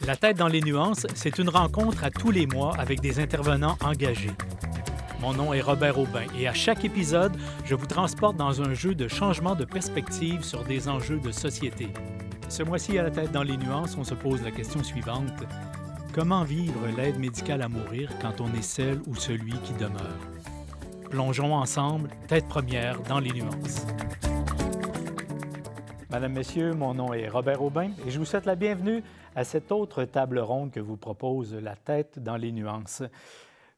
La tête dans les nuances, c'est une rencontre à tous les mois avec des intervenants engagés. Mon nom est Robert Aubin et à chaque épisode, je vous transporte dans un jeu de changement de perspective sur des enjeux de société. Ce mois-ci, à la tête dans les nuances, on se pose la question suivante. Comment vivre l'aide médicale à mourir quand on est celle ou celui qui demeure? Plongeons ensemble, tête première, dans les nuances. Madame, Messieurs, mon nom est Robert Aubin et je vous souhaite la bienvenue à cette autre table ronde que vous propose la tête dans les nuances.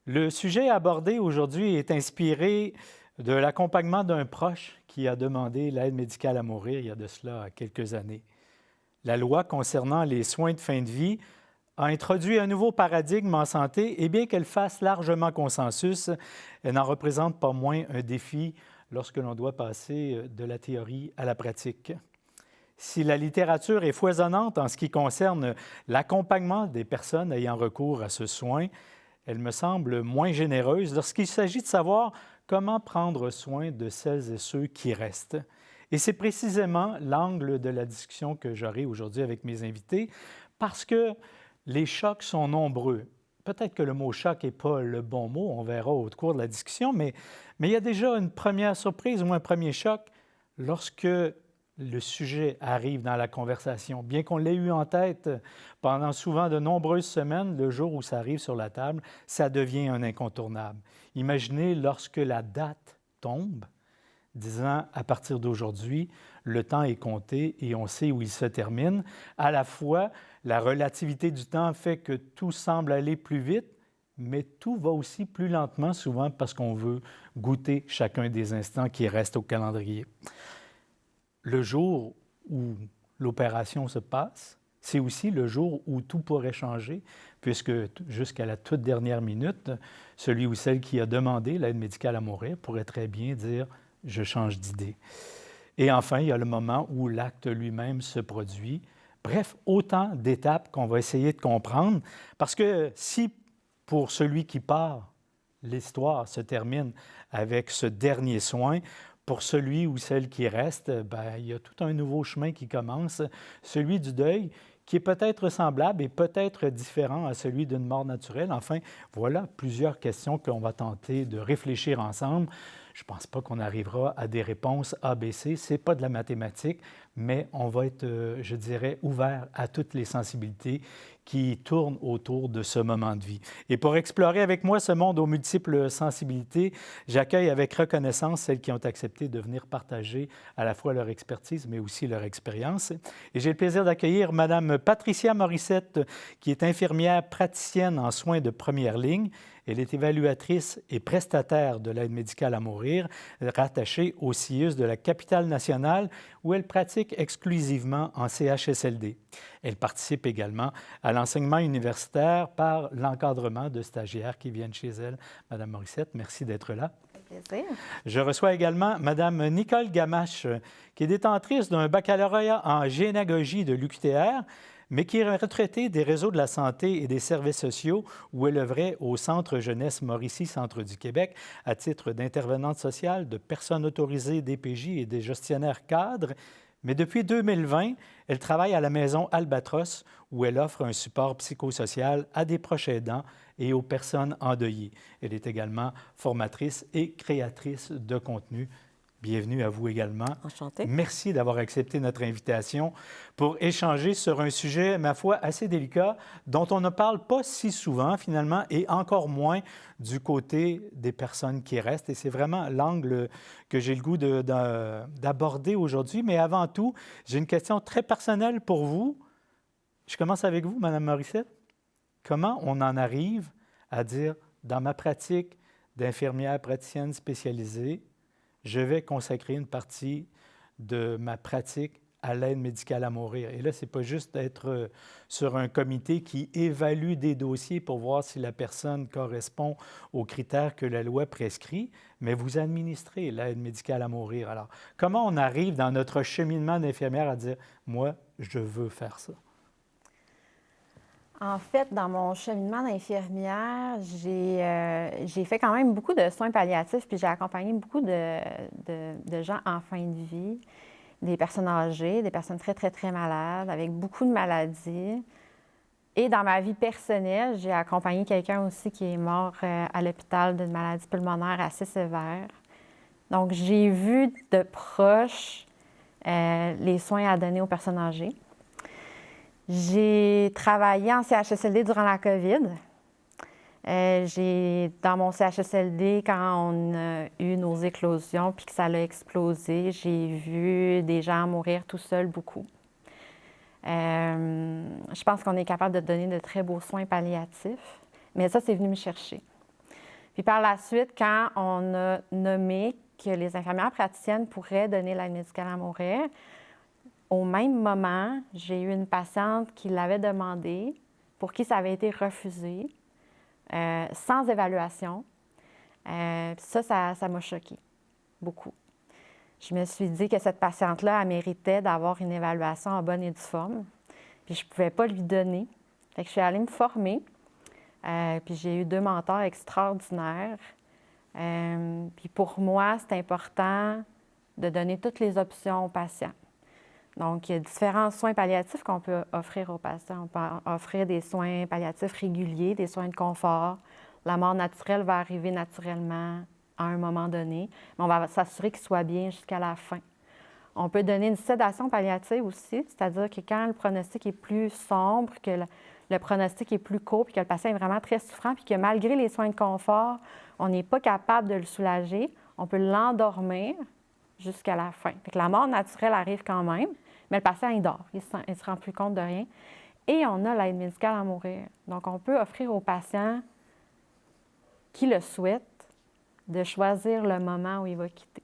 Le sujet abordé aujourd'hui est inspiré de l'accompagnement d'un proche qui a demandé l'aide médicale à mourir il y a de cela quelques années. La loi concernant les soins de fin de vie a introduit un nouveau paradigme en santé et bien qu'elle fasse largement consensus, elle n'en représente pas moins un défi lorsque l'on doit passer de la théorie à la pratique. Si la littérature est foisonnante en ce qui concerne l'accompagnement des personnes ayant recours à ce soin, elle me semble moins généreuse lorsqu'il s'agit de savoir comment prendre soin de celles et ceux qui restent. Et c'est précisément l'angle de la discussion que j'aurai aujourd'hui avec mes invités, parce que les chocs sont nombreux. Peut-être que le mot « choc » n'est pas le bon mot, on verra au cours de la discussion, mais il y a déjà une première surprise ou un premier choc lorsque le sujet arrive dans la conversation. Bien qu'on l'ait eu en tête pendant souvent de nombreuses semaines, le jour où ça arrive sur la table, ça devient un incontournable. Imaginez lorsque la date tombe, disant à partir d'aujourd'hui, le temps est compté et on sait où il se termine. À la fois, la relativité du temps fait que tout semble aller plus vite, mais tout va aussi plus lentement, souvent parce qu'on veut goûter chacun des instants qui restent au calendrier. Le jour où l'opération se passe, c'est aussi le jour où tout pourrait changer, puisque jusqu'à la toute dernière minute, celui ou celle qui a demandé l'aide médicale à mourir pourrait très bien dire « je change d'idée ». Et enfin, il y a le moment où l'acte lui-même se produit. Bref, autant d'étapes qu'on va essayer de comprendre, parce que si pour celui qui part, l'histoire se termine avec ce dernier soin, pour celui ou celle qui reste, il y a tout un nouveau chemin qui commence, celui du deuil, qui est peut-être semblable et peut-être différent à celui d'une mort naturelle. Enfin, voilà plusieurs questions qu'on va tenter de réfléchir ensemble. Je ne pense pas qu'on arrivera à des réponses ABC. Ce n'est pas de la mathématique, mais on va être, je dirais, ouvert à toutes les sensibilités qui tournent autour de ce moment de vie. Et pour explorer avec moi ce monde aux multiples sensibilités, j'accueille avec reconnaissance celles qui ont accepté de venir partager à la fois leur expertise, mais aussi leur expérience. Et j'ai le plaisir d'accueillir Mme Patricia Morissette, qui est infirmière praticienne en soins de première ligne. Elle est évaluatrice et prestataire de l'aide médicale à mourir, rattachée au CIUS de la capitale nationale, où elle pratique exclusivement en CHSLD. Elle participe également à l'enseignement universitaire par l'encadrement de stagiaires qui viennent chez elle. Madame Morissette, merci d'être là. Avec plaisir. Je reçois également Mme Nicole Gamache, qui est détentrice d'un baccalauréat en généalogie de l'UQTR, mais qui est retraitée des réseaux de la santé et des services sociaux où elle œuvrait au Centre Jeunesse Mauricie, Centre du Québec, à titre d'intervenante sociale, de personne autorisée DPJ et des gestionnaires cadres. Mais depuis 2020, elle travaille à la maison Albatros, où elle offre un support psychosocial à des proches aidants et aux personnes endeuillées. Elle est également formatrice et créatrice de contenu. Bienvenue à vous également. Enchantée. Merci d'avoir accepté notre invitation pour échanger sur un sujet, ma foi, assez délicat, dont on ne parle pas si souvent, finalement, et encore moins du côté des personnes qui restent. Et c'est vraiment l'angle que j'ai le goût d'aborder aujourd'hui. Mais avant tout, j'ai une question très personnelle pour vous. Je commence avec vous, Mme Morissette. Comment on en arrive à dire, dans ma pratique d'infirmière praticienne spécialisée, je vais consacrer une partie de ma pratique à l'aide médicale à mourir. Et là, ce n'est pas juste d'être sur un comité qui évalue des dossiers pour voir si la personne correspond aux critères que la loi prescrit, mais vous administrez l'aide médicale à mourir. Alors, comment on arrive dans notre cheminement d'infirmière à dire « moi, je veux faire ça ». En fait, dans mon cheminement d'infirmière, j'ai fait quand même beaucoup de soins palliatifs, puis j'ai accompagné beaucoup de gens en fin de vie, des personnes âgées, des personnes très, très, très malades, avec beaucoup de maladies. Et dans ma vie personnelle, j'ai accompagné quelqu'un aussi qui est mort à l'hôpital d'une maladie pulmonaire assez sévère. Donc, j'ai vu de proche les soins à donner aux personnes âgées. J'ai travaillé en CHSLD durant la COVID. Dans mon CHSLD, quand on a eu nos éclosions puis que ça a explosé, j'ai vu des gens mourir tout seuls beaucoup. Je pense qu'on est capable de donner de très beaux soins palliatifs, mais ça, c'est venu me chercher. Puis par la suite, quand on a nommé que les infirmières praticiennes pourraient donner l'aide médicale à mourir, au même moment, j'ai eu une patiente qui l'avait demandé, pour qui ça avait été refusé, sans évaluation. Ça m'a choquée, beaucoup. Je me suis dit que cette patiente-là, elle méritait d'avoir une évaluation en bonne et due forme. Puis je ne pouvais pas lui donner. Fait que je suis allée me former. Puis j'ai eu 2 mentors extraordinaires. Puis pour moi, c'est important de donner toutes les options aux patients. Donc, il y a différents soins palliatifs qu'on peut offrir aux patients. On peut offrir des soins palliatifs réguliers, des soins de confort. La mort naturelle va arriver naturellement à un moment donné, mais on va s'assurer qu'il soit bien jusqu'à la fin. On peut donner une sédation palliative aussi, c'est-à-dire que quand le pronostic est plus sombre, que le pronostic est plus court, puis que le patient est vraiment très souffrant, puis que malgré les soins de confort, on n'est pas capable de le soulager, on peut l'endormir jusqu'à la fin. Fait que la mort naturelle arrive quand même, mais le patient, il dort, il ne se rend plus compte de rien. Et on a l'aide médicale à mourir. Donc, on peut offrir aux patients qui le souhaitent de choisir le moment où il va quitter,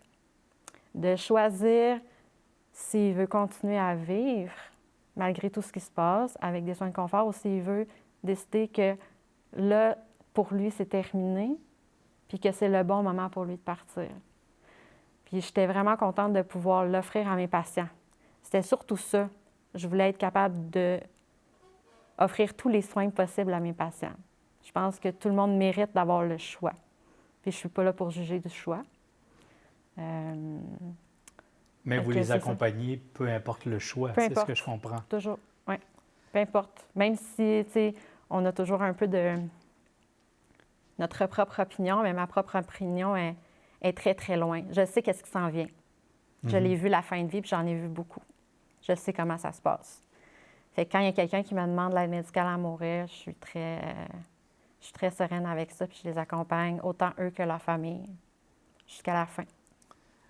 de choisir s'il veut continuer à vivre malgré tout ce qui se passe avec des soins de confort ou s'il veut décider que là, pour lui, c'est terminé puis que c'est le bon moment pour lui de partir. Puis j'étais vraiment contente de pouvoir l'offrir à mes patients. C'était surtout ça. Je voulais être capable d'offrir tous les soins possibles à mes patients. Je pense que tout le monde mérite d'avoir le choix. Puis je ne suis pas là pour juger du choix. Mais vous les accompagnez, peu importe le choix, c'est ce que je comprends. Toujours, oui. Peu importe. Même si, tu sais, on a toujours un peu de notre propre opinion, mais ma propre opinion est très, très loin. Je sais qu'est-ce qui s'en vient. Je l'ai vu la fin de vie, puis j'en ai vu beaucoup. Je sais comment ça se passe. Fait que quand il y a quelqu'un qui me demande l'aide médicale à mourir, je suis très sereine avec ça, puis je les accompagne, autant eux que leur famille, jusqu'à la fin.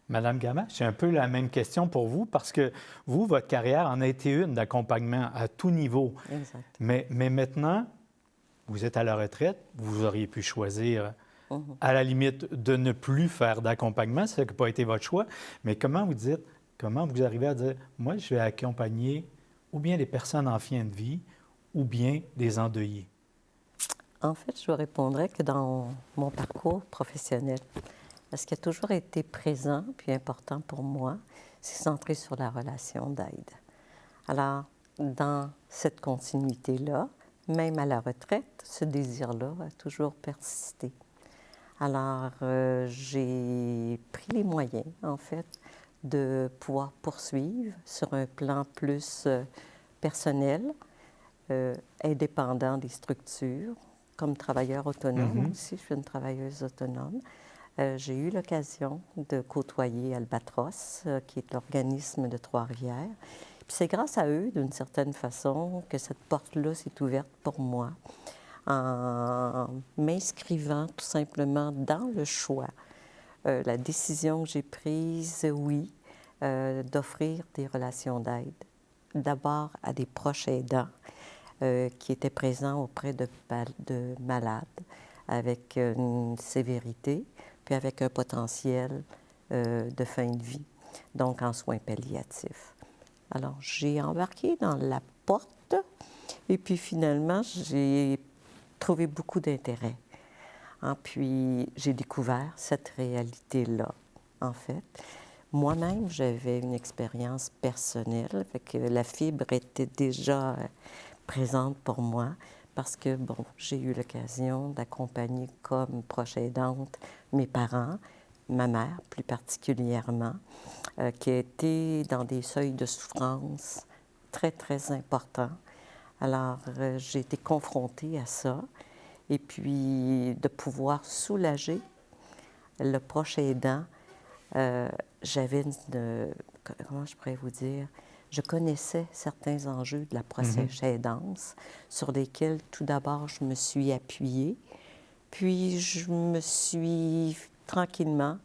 Madame Gamache, c'est un peu la même question pour vous, parce que vous, votre carrière en a été une d'accompagnement à tout niveau. Exact. Mais maintenant, vous êtes à la retraite, vous auriez pu choisir, à la limite, de ne plus faire d'accompagnement, ça n'a pas été votre choix. Mais comment vous arrivez à dire, moi, je vais accompagner ou bien des personnes en fin de vie, ou bien des endeuillés? En fait, je vous répondrais que dans mon parcours professionnel, ce qui a toujours été présent puis important pour moi, c'est centré sur la relation d'aide. Alors, dans cette continuité-là, même à la retraite, ce désir-là a toujours persisté. Alors, j'ai pris les moyens, en fait, de pouvoir poursuivre sur un plan plus personnel, indépendant des structures, comme travailleur autonome aussi. Je suis une travailleuse autonome. J'ai eu l'occasion de côtoyer Albatros, qui est l'organisme de Trois-Rivières. Puis c'est grâce à eux, d'une certaine façon, que cette porte-là s'est ouverte pour moi, en m'inscrivant tout simplement dans le choix. La décision que j'ai prise, oui, d'offrir des relations d'aide. D'abord à des proches aidants qui étaient présents auprès de malades avec une sévérité, puis avec un potentiel de fin de vie, donc en soins palliatifs. Alors, j'ai embarqué dans la porte et puis finalement, j'ai trouvé beaucoup d'intérêt. Puis, j'ai découvert cette réalité-là, en fait. Moi-même, j'avais une expérience personnelle, fait que la fibre était déjà présente pour moi parce que, bon, j'ai eu l'occasion d'accompagner comme proche aidante mes parents, ma mère plus particulièrement, qui a été dans des seuils de souffrance très, très importants. Alors, j'ai été confrontée à ça. Et puis, de pouvoir soulager le proche aidant, j'avais comment je pourrais vous dire? Je connaissais certains enjeux de la proche aidance sur lesquels, tout d'abord, je me suis appuyée. Puis, je me suis tranquillement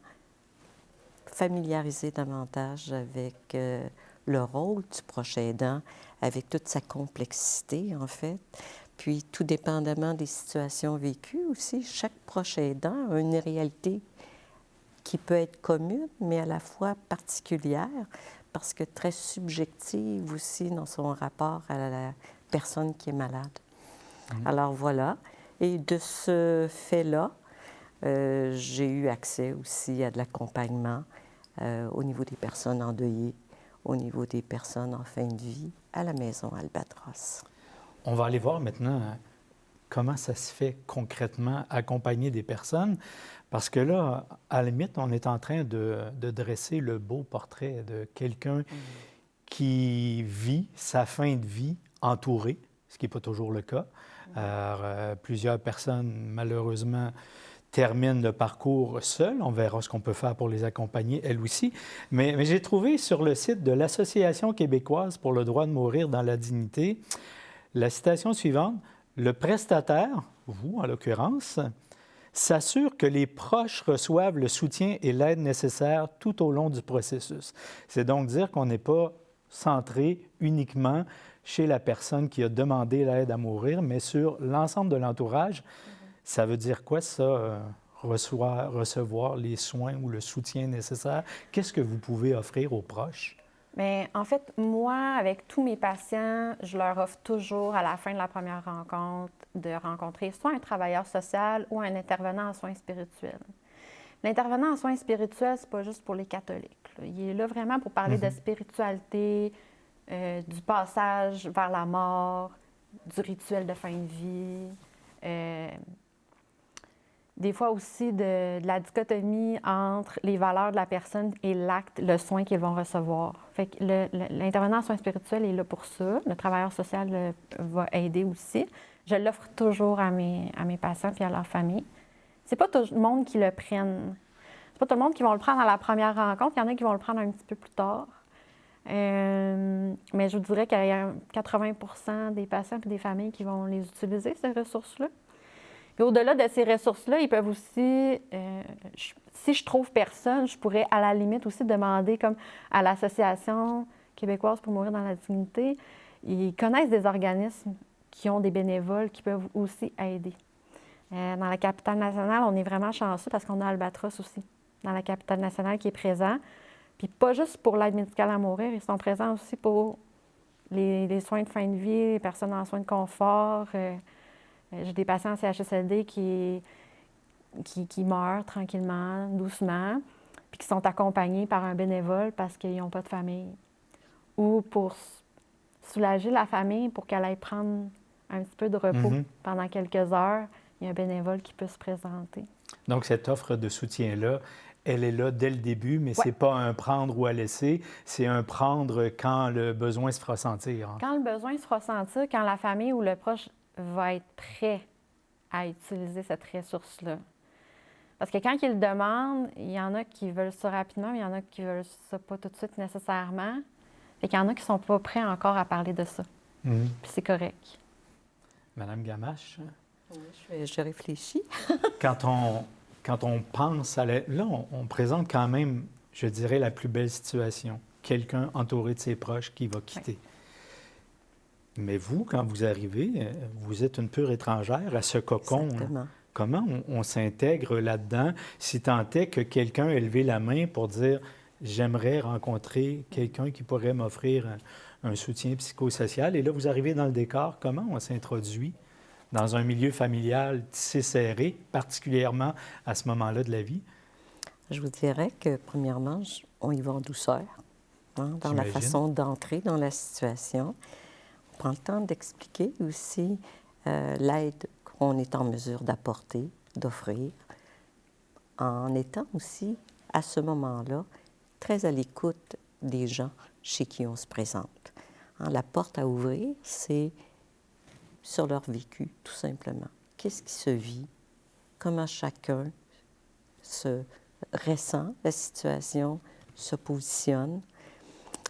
familiarisée davantage avec le rôle du proche aidant, avec toute sa complexité, en fait. Puis, tout dépendamment des situations vécues aussi, chaque proche aidant a une réalité qui peut être commune, mais à la fois particulière, parce que très subjective aussi dans son rapport à la personne qui est malade. Alors voilà. Et de ce fait-là, j'ai eu accès aussi à de l'accompagnement au niveau des personnes endeuillées, au niveau des personnes en fin de vie, à la Maison Albatros. On va aller voir maintenant comment ça se fait concrètement accompagner des personnes, parce que là, à la limite, on est en train de dresser le beau portrait de quelqu'un qui vit sa fin de vie entouré, ce qui n'est pas toujours le cas. Alors, plusieurs personnes, malheureusement, terminent le parcours seules. On verra ce qu'on peut faire pour les accompagner, elles aussi. Mais j'ai trouvé sur le site de l'Association québécoise pour le droit de mourir dans la dignité la citation suivante. « Le prestataire, vous en l'occurrence, s'assure que les proches reçoivent le soutien et l'aide nécessaires tout au long du processus. » C'est donc dire qu'on n'est pas centré uniquement chez la personne qui a demandé l'aide à mourir, mais sur l'ensemble de l'entourage. Ça veut dire quoi, ça, recevoir les soins ou le soutien nécessaire? Qu'est-ce que vous pouvez offrir aux proches? Bien, en fait, moi, avec tous mes patients, je leur offre toujours, à la fin de la première rencontre, de rencontrer soit un travailleur social ou un intervenant en soins spirituels. L'intervenant en soins spirituels, c'est pas juste pour les catholiques, là. Il est là vraiment pour parler de spiritualité, du passage vers la mort, du rituel de fin de vie, des fois aussi de la dichotomie entre les valeurs de la personne et l'acte, le soin qu'ils vont recevoir. Fait que l'intervenant en soins spirituels est là pour ça. Le travailleur social va aider aussi. Je l'offre toujours à mes patients et à leur famille. C'est pas tout le monde qui le prenne. C'est pas tout le monde qui va le prendre à la première rencontre. Il y en a qui vont le prendre un petit peu plus tard. Mais je vous dirais qu'il y a 80 des patients et des familles qui vont les utiliser, ces ressources-là. Et au-delà de ces ressources-là, ils peuvent aussi, si je trouve personne, je pourrais à la limite aussi demander, comme à l'Association québécoise pour mourir dans la dignité, ils connaissent des organismes qui ont des bénévoles qui peuvent aussi aider. Dans la capitale nationale, on est vraiment chanceux parce qu'on a Albatros aussi, dans la capitale nationale qui est présent. Puis pas juste pour l'aide médicale à mourir, ils sont présents aussi pour les soins de fin de vie, les personnes en soins de confort. J'ai des patients en CHSLD qui meurent tranquillement, doucement, puis qui sont accompagnés par un bénévole parce qu'ils n'ont pas de famille. Ou pour soulager la famille, pour qu'elle aille prendre un petit peu de repos pendant quelques heures, il y a un bénévole qui peut se présenter. Donc, cette offre de soutien-là, elle est là dès le début, mais c'est pas un prendre ou à laisser, c'est un prendre quand le besoin se fera sentir. Hein? Quand le besoin se fera sentir, quand la famille ou le proche va être prêt à utiliser cette ressource-là. Parce que quand ils le demandent, il y en a qui veulent ça rapidement, mais il y en a qui veulent ça pas tout de suite nécessairement. Fait qu'il y en a qui sont pas prêts encore à parler de ça. Puis c'est correct. Madame Gamache? Oui, je réfléchis. Quand on pense à... Là, on présente quand même, je dirais, la plus belle situation. Quelqu'un entouré de ses proches qui va quitter. Oui. Mais vous, quand vous arrivez, vous êtes une pure étrangère à ce cocon. Exactement. Comment on s'intègre là-dedans, si tant est que quelqu'un ait levé la main pour dire « j'aimerais rencontrer quelqu'un qui pourrait m'offrir un soutien psychosocial ». Et là, vous arrivez dans le décor, comment on s'introduit dans un milieu familial tissé serré, particulièrement à ce moment-là de la vie? Je vous dirais que, premièrement, on y va en douceur, hein, dans la façon d'entrer dans la situation. On prend le temps d'expliquer aussi l'aide qu'on est en mesure d'apporter, d'offrir, en étant aussi, à ce moment-là, très à l'écoute des gens chez qui on se présente. Hein, la porte à ouvrir, c'est sur leur vécu, tout simplement. Qu'est-ce qui se vit? Comment chacun se ressent la situation, se positionne?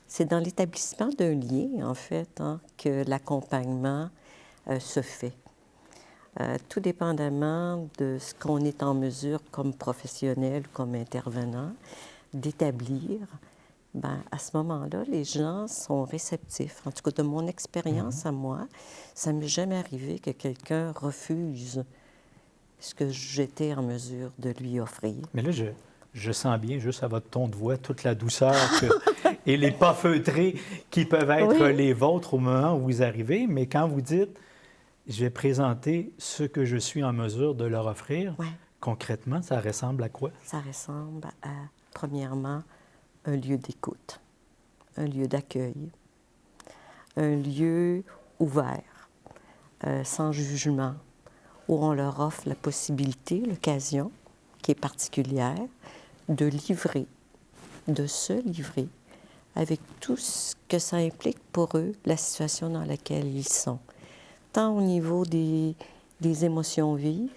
C'est dans l'établissement d'un lien, en fait, que l'accompagnement se fait. Tout dépendamment de ce qu'on est en mesure, comme professionnel ou comme intervenant, d'établir, bien, à ce moment-là, les gens sont réceptifs. En tout cas, de mon expérience à moi, ça ne m'est jamais arrivé que quelqu'un refuse ce que j'étais en mesure de lui offrir. Mais là, je sens bien, juste à votre ton de voix, toute la douceur et les pas feutrés qui peuvent être les vôtres au moment où vous arrivez. Mais quand vous dites, je vais présenter ce que je suis en mesure de leur offrir, concrètement, ça ressemble à quoi? Ça ressemble à, premièrement, un lieu d'écoute, un lieu d'accueil, un lieu ouvert, sans jugement, où on leur offre la possibilité, l'occasion, qui est particulière, de livrer, de se livrer, avec tout ce que ça implique pour eux, la situation dans laquelle ils sont. Tant au niveau des émotions vives,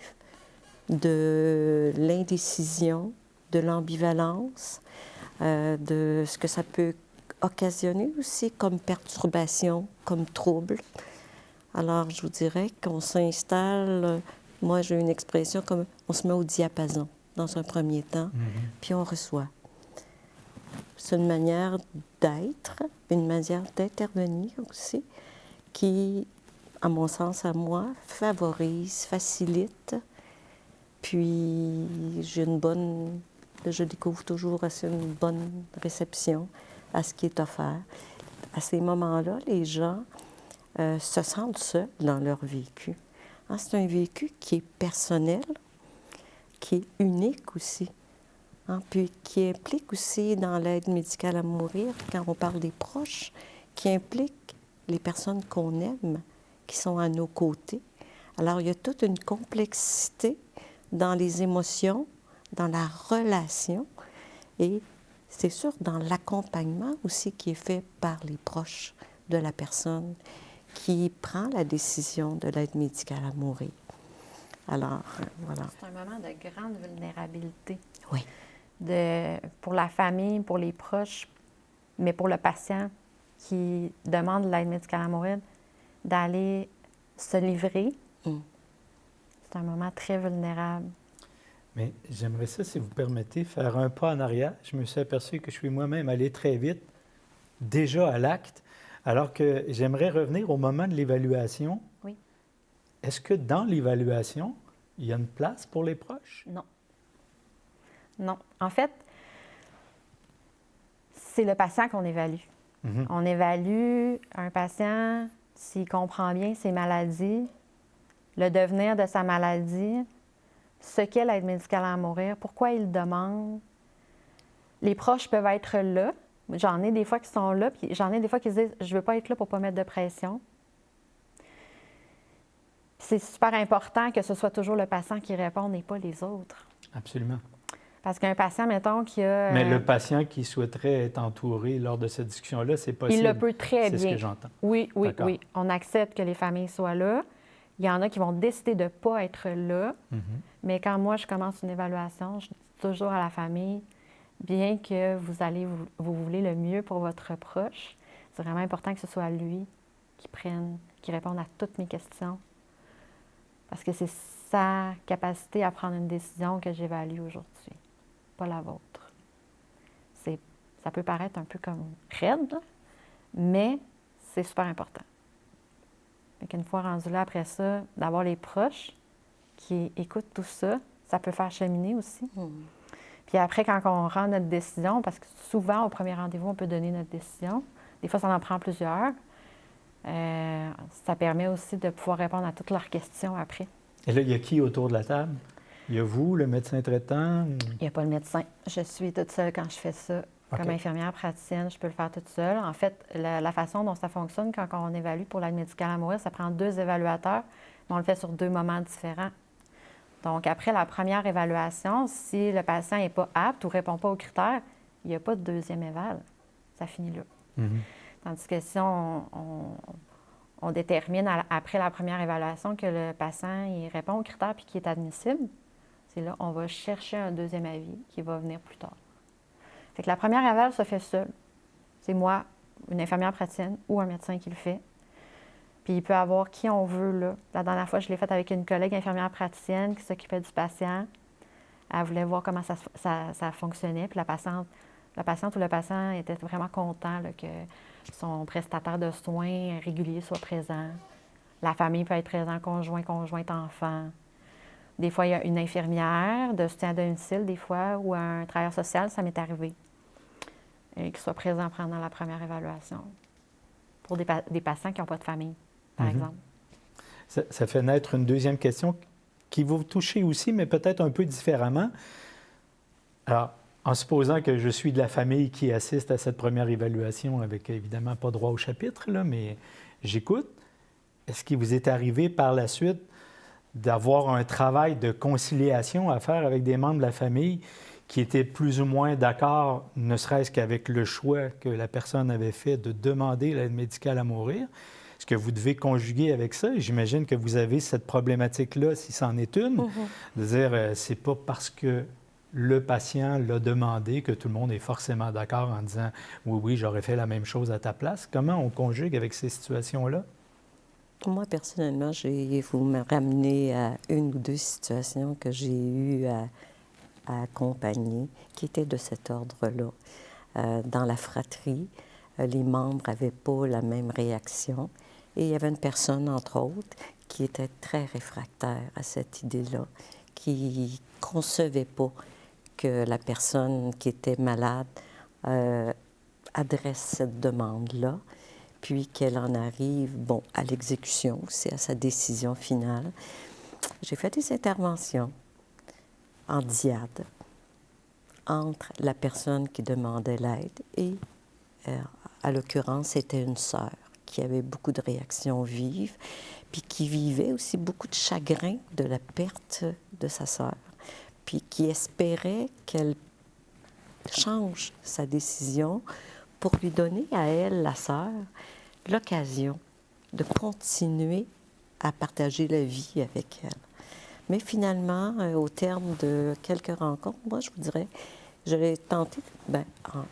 de l'indécision, de l'ambivalence, de ce que ça peut occasionner aussi comme perturbation, comme trouble. Alors, je vous dirais qu'on s'installe, moi j'ai une expression comme on se met au diapason dans un premier temps, puis on reçoit. C'est une manière d'être, une manière d'intervenir aussi, qui, à mon sens, à moi, favorise, facilite. Puis je découvre toujours assez une bonne réception à ce qui est offert. À ces moments-là, les gens se sentent seuls dans leur vécu. C'est un vécu qui est personnel, qui est unique aussi, puis qui implique aussi dans l'aide médicale à mourir, quand on parle des proches, qui implique les personnes qu'on aime, qui sont à nos côtés. Alors, il y a toute une complexité dans les émotions, dans la relation, et c'est sûr, dans l'accompagnement aussi qui est fait par les proches de la personne qui prend la décision de l'aide médicale à mourir. Alors, voilà. C'est un moment de grande vulnérabilité. Oui. Pour la famille, pour les proches, mais pour le patient qui demande l'aide médicale à mourir, d'aller se livrer. C'est un moment très vulnérable. Mais j'aimerais ça, si vous permettez, faire un pas en arrière. Je me suis aperçu que je suis moi-même allé très vite, déjà à l'acte, alors que j'aimerais revenir au moment de l'évaluation. Oui. Est-ce que dans l'évaluation, il y a une place pour les proches? Non. Non. En fait, c'est le patient qu'on évalue. On évalue un patient s'il comprend bien ses maladies, le devenir de sa maladie, ce qu'est l'aide médicale à mourir, pourquoi il le demande. Les proches peuvent être là. J'en ai des fois qui sont là, puis j'en ai des fois qui se disent « je ne veux pas être là pour ne pas mettre de pression ». C'est super important que ce soit toujours le patient qui réponde et pas les autres. Absolument. Parce qu'un patient, mettons, qui a... Mais le patient qui souhaiterait être entouré lors de cette discussion-là, c'est possible. Il le peut très bien. C'est ce que j'entends. Oui, oui, oui. On accepte que les familles soient là. Il y en a qui vont décider de ne pas être là. Mais quand moi, je commence une évaluation, je dis toujours à la famille, bien que vous voulez le mieux pour votre proche, c'est vraiment important que ce soit lui qui réponde à toutes mes questions. Parce que c'est sa capacité à prendre une décision que j'évalue aujourd'hui, pas la vôtre. Ça peut paraître un peu comme raide, là, mais c'est super important. Donc, une fois rendu là, après ça, d'avoir les proches qui écoutent tout ça, ça peut faire cheminer aussi. Puis après, quand on rend notre décision, parce que souvent, au premier rendez-vous, on peut donner notre décision. Des fois, ça en prend plusieurs. Ça permet aussi de pouvoir répondre à toutes leurs questions après. Et là, il y a qui autour de la table? Il y a vous, le médecin traitant? Il n'y a pas le médecin. Je suis toute seule quand je fais ça. Comme infirmière praticienne, je peux le faire toute seule. En fait, la façon dont ça fonctionne quand on évalue pour l'aide médicale à mourir, ça prend 2 évaluateurs, mais on le fait sur 2 moments différents. Donc, après la première évaluation, si le patient n'est pas apte ou ne répond pas aux critères, il n'y a pas de deuxième éval. Ça finit là. Tandis que si on on détermine après la première évaluation que le patient il répond aux critères puis qu'il est admissible, c'est là on va chercher un deuxième avis qui va venir plus tard. Fait que la première évaluation se fait seule. C'est moi, une infirmière praticienne ou un médecin qui le fait. Puis il peut avoir qui on veut là. La dernière fois, je l'ai faite avec une collègue infirmière praticienne qui s'occupait du patient. Elle voulait voir comment ça fonctionnait. Puis la patiente ou le patient était vraiment content là, que son prestataire de soins régulier soit présent. La famille peut être présente, conjointe, enfant. Des fois, il y a une infirmière de soutien à domicile, des fois, ou un travailleur social, ça m'est arrivé, qui soit présent pendant la première évaluation. Pour des patients qui n'ont pas de famille, par exemple. Ça fait naître une deuxième question qui va vous toucher aussi, mais peut-être un peu différemment. Alors, en supposant que je suis de la famille qui assiste à cette première évaluation, avec évidemment pas droit au chapitre, là, mais j'écoute, est-ce qu'il vous est arrivé par la suite d'avoir un travail de conciliation à faire avec des membres de la famille qui étaient plus ou moins d'accord, ne serait-ce qu'avec le choix que la personne avait fait de demander l'aide médicale à mourir? Est-ce que vous devez conjuguer avec ça? Et j'imagine que vous avez cette problématique-là, si c'en est une, de dire c'est pas parce que le patient l'a demandé que tout le monde est forcément d'accord en disant oui, j'aurais fait la même chose à ta place. Comment on conjugue avec ces situations-là? Moi, personnellement, vous me ramenez à une ou deux situations que j'ai eu à accompagner qui étaient de cet ordre-là. Dans la fratrie, les membres n'avaient pas la même réaction. Et il y avait une personne, entre autres, qui était très réfractaire à cette idée-là, qui ne concevait pas que la personne qui était malade adresse cette demande-là, puis qu'elle en arrive, à l'exécution, c'est à sa décision finale. J'ai fait des interventions en diade entre la personne qui demandait l'aide et, à l'occurrence, c'était une sœur qui avait beaucoup de réactions vives, puis qui vivait aussi beaucoup de chagrin de la perte de sa sœur, puis qui espérait qu'elle change sa décision pour lui donner à elle, la sœur, l'occasion de continuer à partager la vie avec elle. Mais finalement, au terme de quelques rencontres, moi, je vous dirais, j'avais tenté,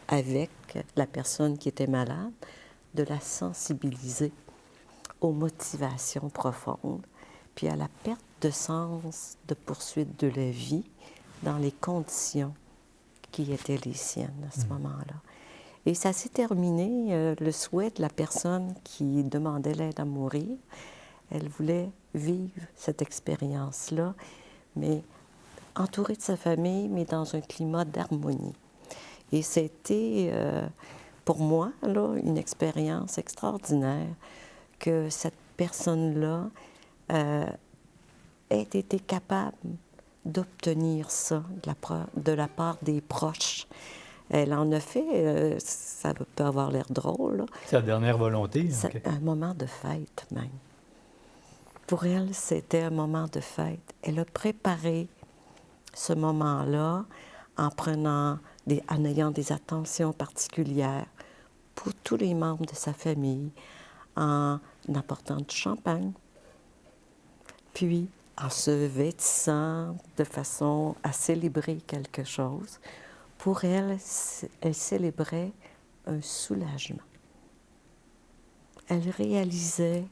avec la personne qui était malade, de la sensibiliser aux motivations profondes, puis à la perte de sens de poursuite de la vie dans les conditions qui étaient les siennes à ce moment-là. Et ça s'est terminé, le souhait de la personne qui demandait l'aide à mourir. Elle voulait vivre cette expérience-là, mais entourée de sa famille, mais dans un climat d'harmonie. Et c'était, pour moi, là, une expérience extraordinaire que cette personne-là ait été capable d'obtenir ça de la part des proches. Elle en a fait, ça peut avoir l'air drôle. Là. C'est la dernière volonté. C'est un moment de fête, même. Pour elle, c'était un moment de fête. Elle a préparé ce moment-là en ayant des attentions particulières pour tous les membres de sa famille, en apportant du champagne, puis en se vêtissant de façon à célébrer quelque chose. Pour elle, elle célébrait un soulagement. Elle réalisait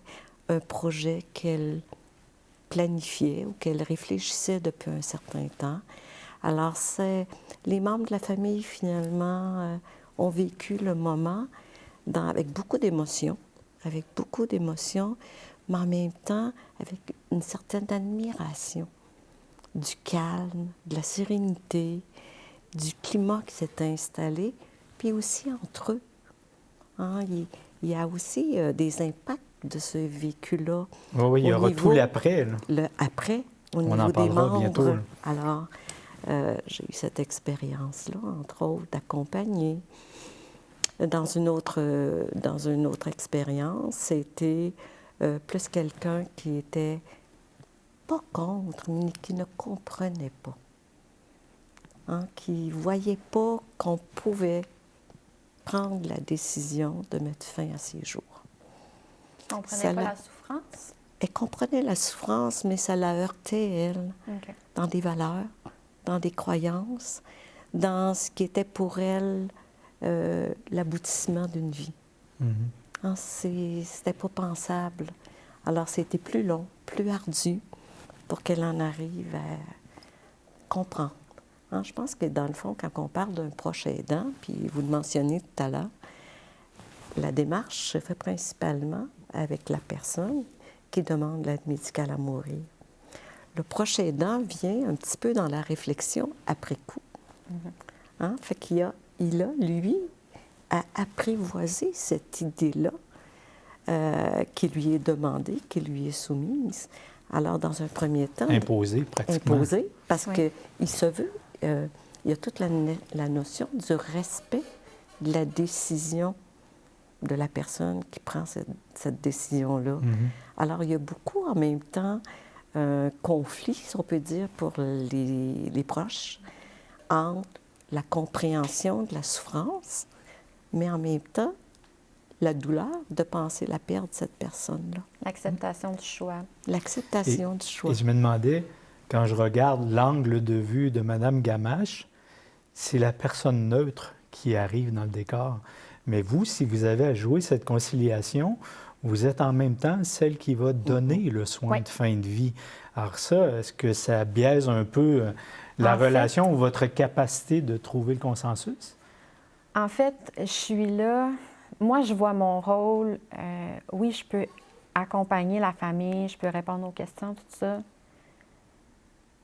un projet qu'elle planifiait ou qu'elle réfléchissait depuis un certain temps. Alors, les membres de la famille, finalement, ont vécu le moment avec beaucoup d'émotions, mais en même temps avec une certaine admiration du calme, de la sérénité, du climat qui s'est installé, puis aussi entre eux. Hein, il y a aussi des impacts de ce vécu-là. Oui, il y aura tout l'après. Le après, au niveau en des parlera membres. bientôt. Là. Alors, j'ai eu cette expérience-là, entre autres, d'accompagner. Dans une autre expérience, c'était plus quelqu'un qui était pas contre, mais qui ne comprenait pas. Hein, qui ne voyait pas qu'on pouvait prendre la décision de mettre fin à ses jours. comprenait pas la souffrance? Elle comprenait la souffrance, mais ça la heurtait, elle, dans des valeurs, dans des croyances, dans ce qui était pour elle l'aboutissement d'une vie. C'était pas pensable. Alors, c'était plus long, plus ardu pour qu'elle en arrive à comprendre. Je pense que, dans le fond, quand on parle d'un proche aidant, puis vous le mentionnez tout à l'heure, la démarche se fait principalement avec la personne qui demande l'aide médicale à mourir. Le proche aidant vient un petit peu dans la réflexion après coup. Fait qu'il a, lui, à apprivoiser cette idée-là qui lui est demandée, qui lui est soumise. Alors, dans un premier temps... Imposée, pratiquement. Imposée, parce qu'il se veut... il y a toute la notion du respect de la décision de la personne qui prend cette décision-là. Alors, il y a beaucoup, en même temps, un conflit, si on peut dire, pour les proches, entre la compréhension de la souffrance, mais en même temps, la douleur de penser la perdre, cette personne-là. L'acceptation du choix. L'acceptation du choix. Et je me demandais, quand je regarde l'angle de vue de Mme Gamache, c'est la personne neutre qui arrive dans le décor. Mais vous, si vous avez à jouer cette conciliation, vous êtes en même temps celle qui va donner le soin de fin de vie. Alors ça, est-ce que ça biaise un peu la relation ou votre capacité de trouver le consensus? En fait, je suis là... Moi, je vois mon rôle... oui, je peux accompagner la famille, je peux répondre aux questions, tout ça.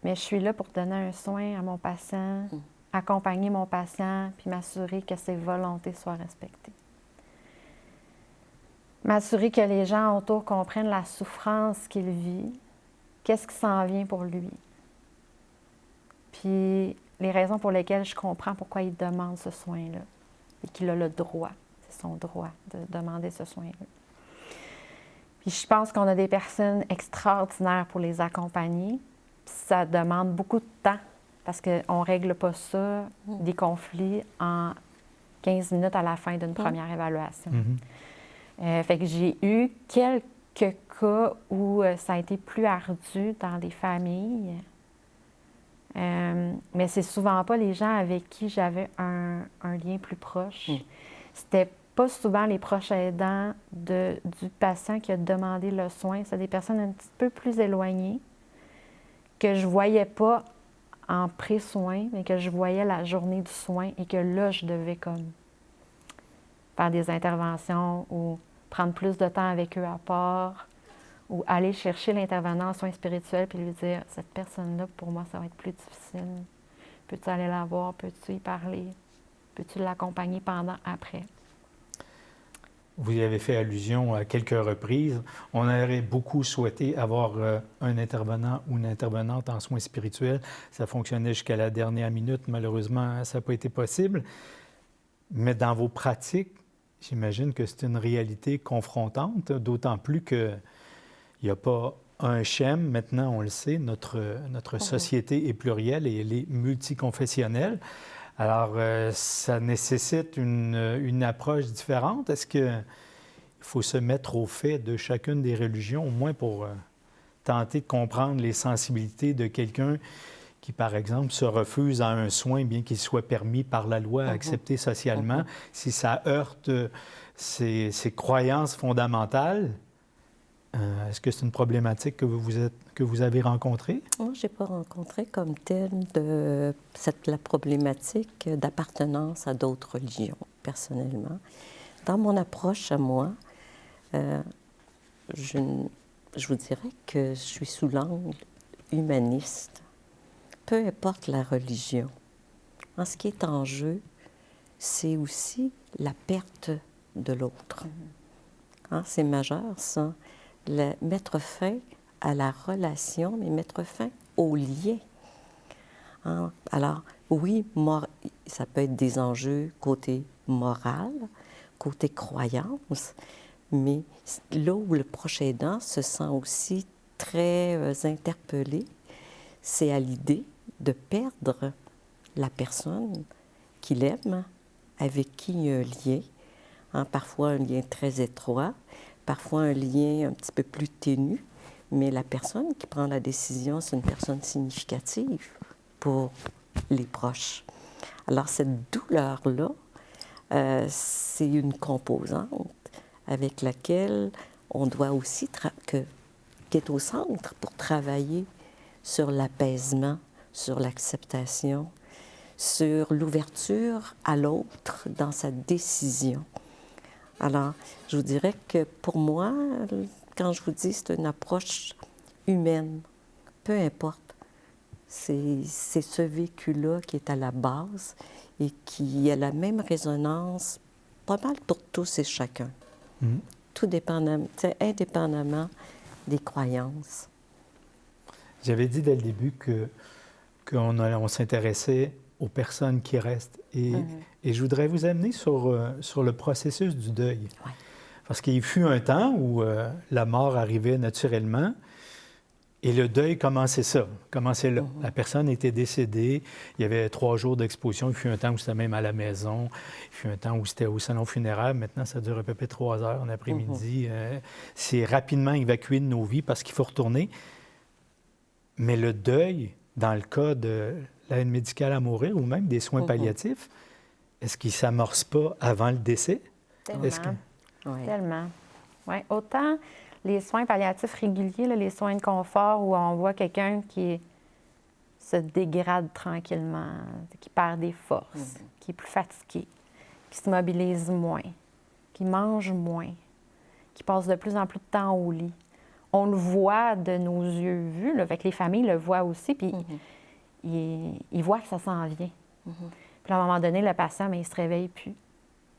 Mais je suis là pour donner un soin à mon patient, accompagner mon patient, puis m'assurer que ses volontés soient respectées. M'assurer que les gens autour comprennent la souffrance qu'il vit, qu'est-ce qui s'en vient pour lui. Puis les raisons pour lesquelles je comprends pourquoi il demande ce soin-là et qu'il a le droit, c'est son droit de demander ce soin-là. Puis je pense qu'on a des personnes extraordinaires pour les accompagner. Puis ça demande beaucoup de temps parce qu'on ne règle pas ça, des conflits, en 15 minutes à la fin d'une première évaluation. Fait que j'ai eu quelques cas où ça a été plus ardu dans des familles. Mais c'est souvent pas les gens avec qui j'avais un lien plus proche. C'était pas souvent les proches aidants du patient qui a demandé le soin. C'est des personnes un petit peu plus éloignées que je voyais pas en pré-soin, mais que je voyais la journée du soin et que là, je devais comme faire des interventions ou prendre plus de temps avec eux à part ou aller chercher l'intervenant en soins spirituels puis lui dire « Cette personne-là, pour moi, ça va être plus difficile. Peux-tu aller la voir? Peux-tu y parler? Peux-tu l'accompagner pendant, après? » Vous y avez fait allusion à quelques reprises. On aurait beaucoup souhaité avoir un intervenant ou une intervenante en soins spirituels. Ça fonctionnait jusqu'à la dernière minute. Malheureusement, ça n'a pas été possible. Mais dans vos pratiques, j'imagine que c'est une réalité confrontante, d'autant plus qu'il n'y a pas un schème. Maintenant, on le sait, notre société est plurielle et elle est multiconfessionnelle. Alors, ça nécessite une approche différente. Est-ce qu'il faut se mettre au fait de chacune des religions, au moins pour tenter de comprendre les sensibilités de quelqu'un qui, par exemple, se refuse à un soin, bien qu'il soit permis par la loi, accepté socialement, si ça heurte ses croyances fondamentales? Est-ce que c'est une problématique que vous avez rencontrée? Moi, je n'ai pas rencontré comme telle la problématique d'appartenance à d'autres religions, personnellement. Dans mon approche à moi, je vous dirais que je suis sous l'angle humaniste. Peu importe la religion. En ce qui est en jeu, c'est aussi la perte de l'autre. C'est majeur, ça. Mettre fin à la relation, mais mettre fin au lien. Alors, oui, ça peut être des enjeux côté moral, côté croyance, mais là où le proche aidant se sent aussi très interpellé, c'est à l'idée de perdre la personne qu'il aime, avec qui il y a un lien, parfois un lien très étroit, parfois un lien un petit peu plus ténu, mais la personne qui prend la décision, c'est une personne significative pour les proches. Alors, cette douleur-là, c'est une composante avec laquelle on doit aussi, qui est au centre pour travailler sur l'apaisement, sur l'acceptation, sur l'ouverture à l'autre dans sa décision. Alors, je vous dirais que pour moi, quand je vous dis c'est une approche humaine, peu importe, c'est ce vécu-là qui est à la base et qui a la même résonance pas mal pour tous et chacun, tout indépendamment des croyances. J'avais dit dès le début qu'on s'intéressait aux personnes qui restent. Et je voudrais vous amener sur le processus du deuil. Ouais. Parce qu'il fut un temps où la mort arrivait naturellement et le deuil commençait là. La personne était décédée, il y avait 3 jours d'exposition, il fut un temps où c'était même à la maison, il fut un temps où c'était au salon funéraire, maintenant ça dure à peu près 3 heures en après-midi. C'est rapidement évacué de nos vies parce qu'il faut retourner. Mais le deuil, dans le cas de l'aide médicale à mourir ou même des soins palliatifs, est-ce qu'il ne s'amorce pas avant le décès? Tellement. Tellement. Oui. Autant les soins palliatifs réguliers, là, les soins de confort où on voit quelqu'un qui se dégrade tranquillement, qui perd des forces, qui est plus fatigué, qui se mobilise moins, qui mange moins, qui passe de plus en plus de temps au lit. On le voit de nos yeux vus, là, fait que les familles le voient aussi, puis ils voient que ça s'en vient. Puis à un moment donné, le patient, mais il se réveille plus.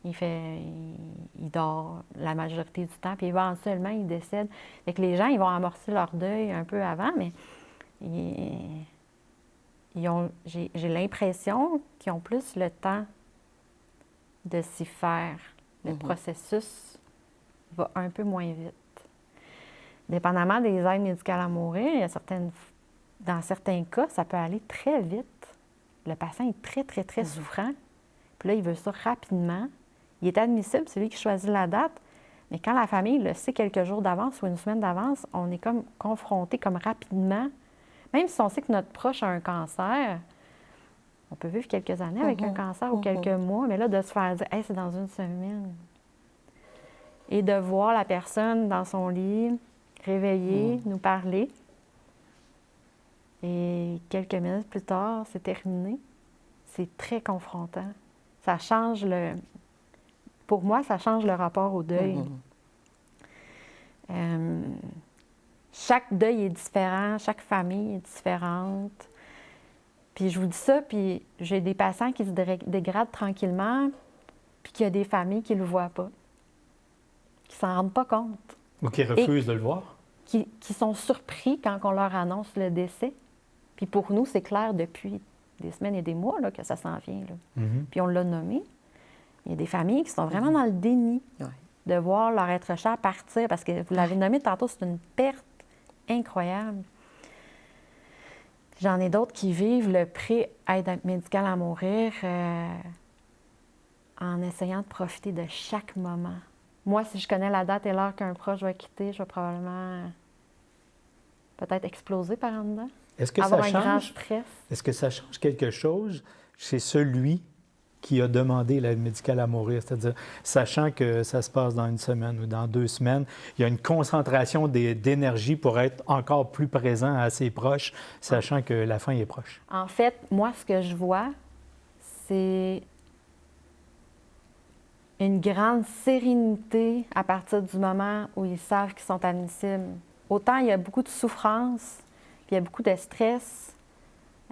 Il dort la majorité du temps, puis éventuellement, il décède. Fait que les gens, ils vont amorcer leur deuil un peu avant, mais j'ai l'impression qu'ils ont plus le temps de s'y faire. Le processus va un peu moins vite. Dépendamment des aides médicales à mourir, dans certains cas, ça peut aller très vite. Le patient est très, très, très souffrant. Puis là, il veut ça rapidement. Il est admissible, c'est lui qui choisit la date. Mais quand la famille le sait quelques jours d'avance ou une semaine d'avance, on est comme confronté comme rapidement. Même si on sait que notre proche a un cancer, on peut vivre quelques années avec un cancer ou quelques mois, mais là, de se faire dire « Hey, c'est dans une semaine ». Et de voir la personne dans son lit, réveillée, nous parler. Et quelques minutes plus tard, c'est terminé. C'est très confrontant. Ça change Pour moi, ça change le rapport au deuil. Chaque deuil est différent, chaque famille est différente. Puis je vous dis ça, puis j'ai des patients qui se dégradent tranquillement, puis qu'il y a des familles qui ne le voient pas, qui ne s'en rendent pas compte. Ou qui refusent de le voir. Qui sont surpris quand on leur annonce le décès. Puis pour nous, c'est clair depuis des semaines et des mois là, que ça s'en vient. Là. Puis on l'a nommé. Il y a des familles qui sont vraiment dans le déni de voir leur être cher partir, parce que vous l'avez nommé tantôt, c'est une perte incroyable. J'en ai d'autres qui vivent le pré-aide médicale à mourir en essayant de profiter de chaque moment. Moi, si je connais la date et l'heure qu'un proche va quitter, je vais probablement peut-être exploser par en dedans. Est-ce que avoir ça un change? grand stress. Est-ce que ça change quelque chose chez celui qui a demandé l'aide médicale à mourir? C'est-à-dire, sachant que ça se passe dans 1 semaine ou dans 2 semaines, il y a une concentration d'énergie pour être encore plus présent à ses proches, sachant que la fin est proche. En fait, moi, ce que je vois, c'est une grande sérénité à partir du moment où ils savent qu'ils sont admissibles. Autant il y a beaucoup de souffrance, puis il y a beaucoup de stress.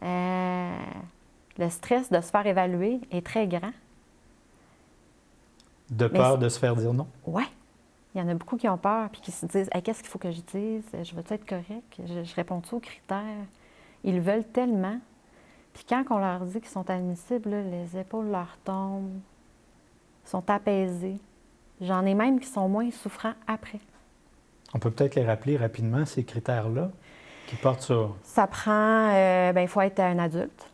Le stress de se faire évaluer est très grand. De peur de se faire dire non? Oui. Il y en a beaucoup qui ont peur, puis qui se disent hey, « Qu'est-ce qu'il faut que je dise? Je veux être correct? Je réponds-tu aux critères? » Ils le veulent tellement. Puis quand on leur dit qu'ils sont admissibles, là, les épaules leur tombent, sont apaisés. J'en ai même qui sont moins souffrants après. On peut peut-être les rappeler rapidement, ces critères-là, qui portent sur... Ça prend... il faut être un adulte.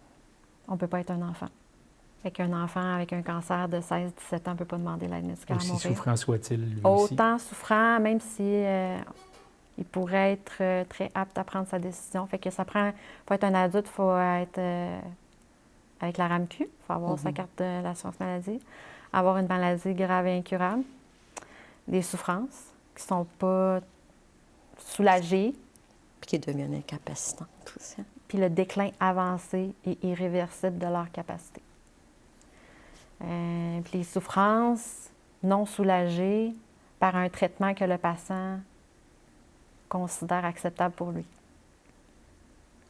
On ne peut pas être un enfant. Fait qu'un enfant avec un cancer de 16-17 ans ne peut pas demander l'aide médicale à Aussi mourir. souffrant soit-il, lui aussi. Autant souffrant, même si il pourrait être très apte à prendre sa décision. Fait que ça prend... Faut être un adulte, il faut être avec la RAMQ, il faut avoir sa carte de l'assurance maladie, avoir une maladie grave et incurable, des souffrances qui ne sont pas soulagées, Puis qui deviennent incapacitantes aussi. puis le déclin avancé et irréversible de leur capacité. Puis les souffrances non soulagées par un traitement que le patient considère acceptable pour lui.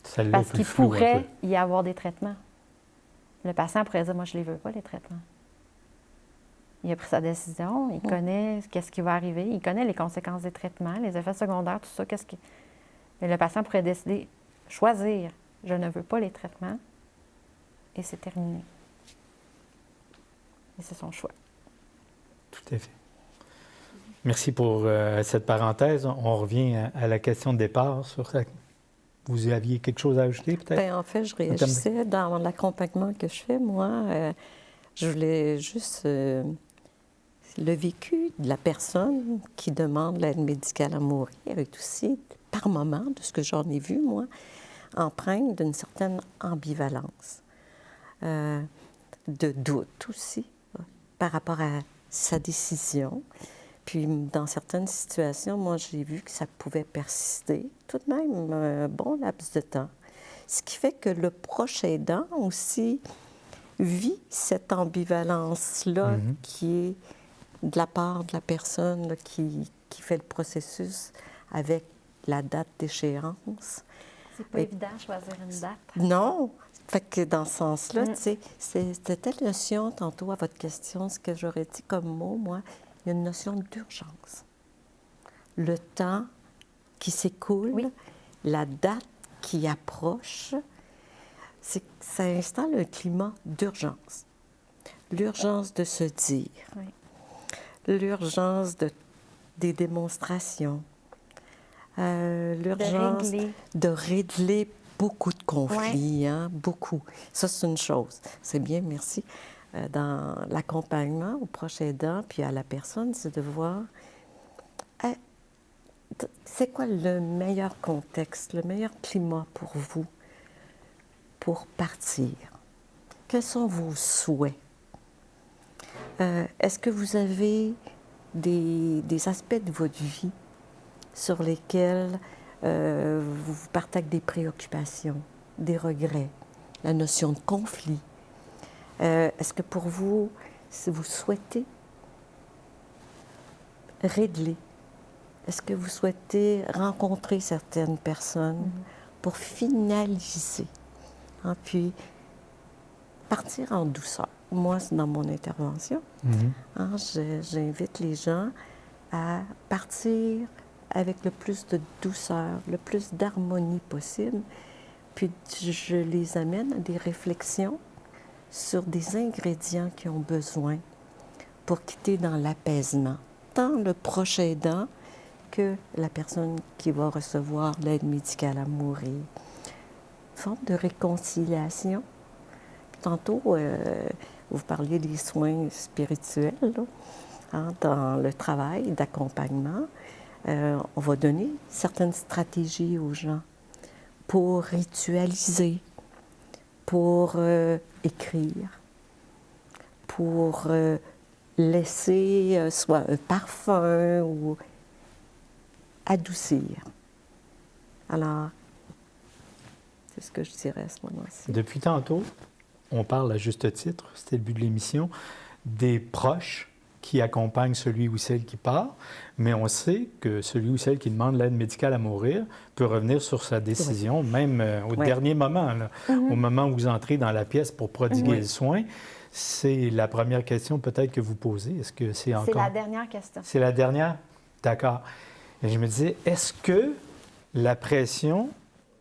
Celle-là est Parce plus qu'il floue un pourrait peu. y avoir des traitements. Le patient pourrait dire, moi, je ne les veux pas, les traitements. Il a pris sa décision, il connaît qu'est-ce qui va arriver, il connaît les conséquences des traitements, les effets secondaires, tout ça. Mais le patient pourrait décider, choisir, je ne veux pas les traitements, et c'est terminé. Et c'est son choix. Tout à fait. Merci pour cette parenthèse. On revient à la question de départ. Vous aviez quelque chose à ajouter, peut-être? Bien, en fait, je réagissais dans l'accompagnement que je fais. Moi, je voulais juste le vécu de la personne qui demande l'aide médicale à mourir est aussi, par moment, de ce que j'en ai vu, moi, empreinte d'une certaine ambivalence, de doute aussi, par rapport à sa décision. Puis, dans certaines situations, moi, j'ai vu que ça pouvait persister tout de même un bon laps de temps. Ce qui fait que le proche aidant aussi vit cette ambivalence-là qui est de la part de la personne là, qui fait le processus avec la date d'échéance. C'est pas évident de choisir une date. Non! Fait que dans ce sens-là, tu sais, c'était telle notion, tantôt à votre question, ce que j'aurais dit comme mot, moi, il y a une notion d'urgence. Le temps qui s'écoule, la date qui approche, ça installe un climat d'urgence. L'urgence de se dire, l'urgence des démonstrations, l'urgence de régler beaucoup de conflits, hein, beaucoup. Ça, c'est une chose. C'est bien, merci. Dans l'accompagnement au proche aidant, puis à la personne, c'est de voir c'est quoi le meilleur contexte, le meilleur climat pour vous pour partir. Quels sont vos souhaits? Est-ce que vous avez des aspects de votre vie sur lesquels vous partez avec des préoccupations, des regrets, la notion de conflit? Est-ce que pour vous, si vous souhaitez régler, est-ce que vous souhaitez rencontrer certaines personnes pour finaliser, hein, puis partir en douceur? Moi, c'est dans mon intervention. Hein, j'invite les gens à partir avec le plus de douceur, le plus d'harmonie possible, puis je les amène à des réflexions sur des ingrédients qui ont besoin pour quitter dans l'apaisement, tant le proche aidant que la personne qui va recevoir l'aide médicale à mourir. Une forme de réconciliation. Tantôt, vous parliez des soins spirituels, là, hein, dans le travail d'accompagnement. On va donner certaines stratégies aux gens pour ritualiser, pour écrire, pour laisser soit un parfum ou adoucir. Alors, c'est ce que je dirais à ce moment-ci. Depuis tantôt, on parle à juste titre, c'était le but de l'émission, des proches qui accompagnent celui ou celle qui part, mais on sait que celui ou celle qui demande l'aide médicale à mourir peut revenir sur sa décision, même au dernier moment, là, au moment où vous entrez dans la pièce pour prodiguer le soin. C'est la première question peut-être que vous posez. Est-ce que c'est encore... C'est la dernière question. C'est la dernière? D'accord. Et je me disais, est-ce que la pression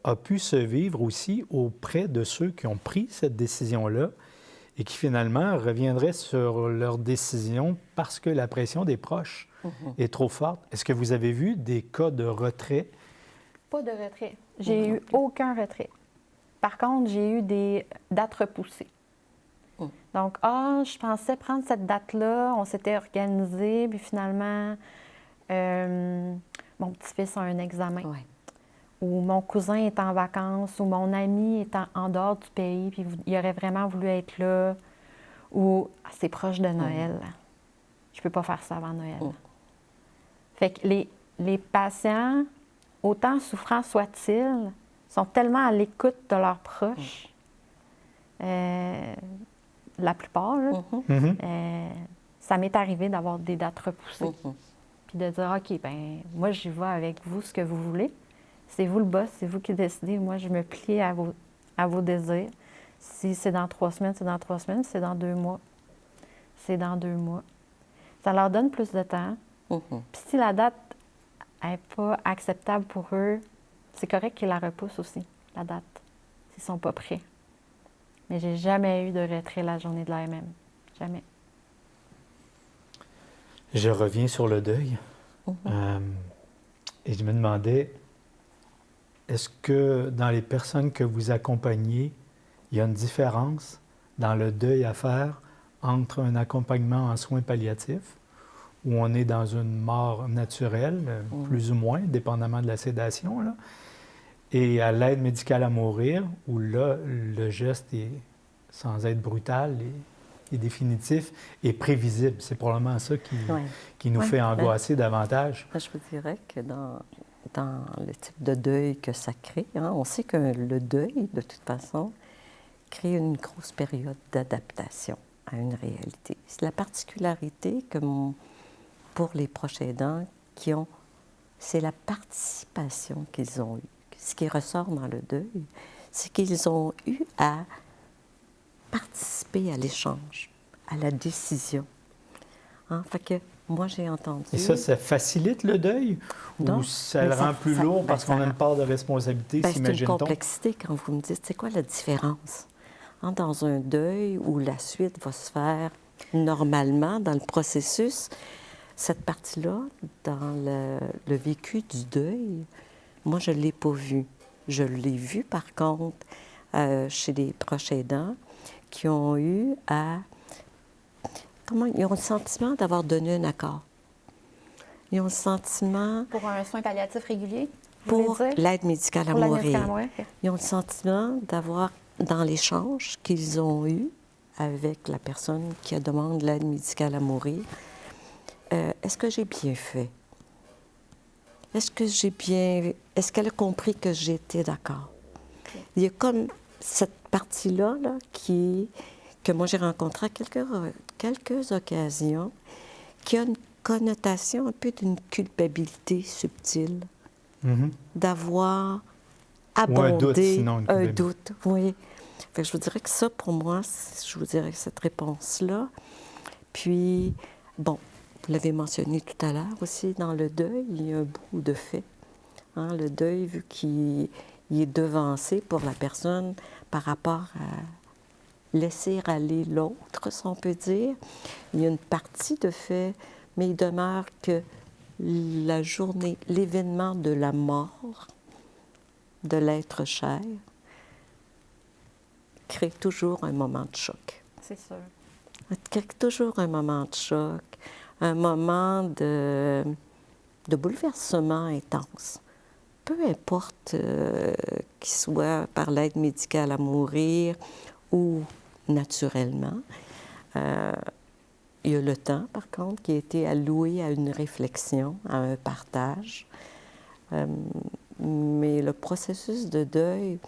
a pu se vivre aussi auprès de ceux qui ont pris cette décision-là et qui finalement reviendraient sur leur décision parce que la pression des proches est trop forte? Est-ce que vous avez vu des cas de retrait? Pas de retrait. J'ai eu aucun retrait. Par contre, j'ai eu des dates repoussées. Donc, je pensais prendre cette date-là, on s'était organisé, puis finalement, mon petit-fils a un examen. Ouais. Ou mon cousin est en vacances, ou mon ami est en dehors du pays, puis il aurait vraiment voulu être là, ou c'est proche de Noël. Je peux pas faire ça avant Noël. Fait que les patients, autant souffrants soient-ils, sont tellement à l'écoute de leurs proches, la plupart, là, ça m'est arrivé d'avoir des dates repoussées. Puis de dire, OK, ben moi, j'y vais avec vous ce que vous voulez. C'est vous le boss, c'est vous qui décidez. Moi, je me plie à vos désirs. Si c'est dans 3 semaines, c'est dans 3 semaines. Si c'est dans 2 mois, c'est dans 2 mois. Ça leur donne plus de temps. Puis si la date n'est pas acceptable pour eux, c'est correct qu'ils la repoussent aussi, la date, s'ils ne sont pas prêts. Mais j'ai jamais eu de retrait la journée de l'AMM. Jamais. Je reviens sur le deuil. Et je me demandais, est-ce que dans les personnes que vous accompagnez, il y a une différence dans le deuil à faire entre un accompagnement en soins palliatifs, où on est dans une mort naturelle, plus ou moins, dépendamment de la sédation, là, et à l'aide médicale à mourir, où là, le geste est, sans être brutal, est définitif et prévisible. C'est probablement ça qui nous fait angoisser davantage. Je vous dirais que dans le type de deuil que ça crée, on sait que le deuil, de toute façon, crée une grosse période d'adaptation à une réalité. C'est la particularité que pour les proches aidants c'est la participation qu'ils ont eue. Ce qui ressort dans le deuil, c'est qu'ils ont eu à participer à l'échange, à la décision. Fait que moi, j'ai entendu... Et ça facilite le deuil ou ça le rend plus lourd parce qu'on a une part de responsabilité, s'imagine-t-on? C'est une complexité quand vous me dites, c'est quoi la différence? Dans un deuil où la suite va se faire normalement dans le processus, cette partie-là, dans le vécu du deuil, moi, je ne l'ai pas vu. Je l'ai vu, par contre, chez des proches aidants qui ont eu à... Ils ont le sentiment d'avoir donné un accord. Ils ont le sentiment... Pour un soin palliatif régulier? Pour l'aide médicale à mourir. Okay. Ils ont le sentiment d'avoir, dans l'échange qu'ils ont eu avec la personne qui demande l'aide médicale à mourir, est-ce que j'ai bien fait? Est-ce qu'elle a compris que j'étais d'accord? Okay. Il y a comme cette partie-là que moi j'ai rencontrée à quelques occasions, qui a une connotation un peu d'une culpabilité subtile, d'avoir abondé un doute. Oui. Fait que je vous dirais que ça, pour moi, je vous dirais que cette réponse-là. Puis, bon, vous l'avez mentionné tout à l'heure aussi, dans le deuil, il y a un bout de fait. Le deuil, vu qu'il est devancé pour la personne par rapport à laisser aller l'autre, si on peut dire. Il y a une partie de fait, mais il demeure que la journée, l'événement de la mort de l'être cher crée toujours un moment de choc. C'est sûr. Il crée toujours un moment de choc, un moment de bouleversement intense. Peu importe qu'il soit par l'aide médicale à mourir ou naturellement. Il y a le temps, par contre, qui a été alloué à une réflexion, à un partage. Mais le processus de deuil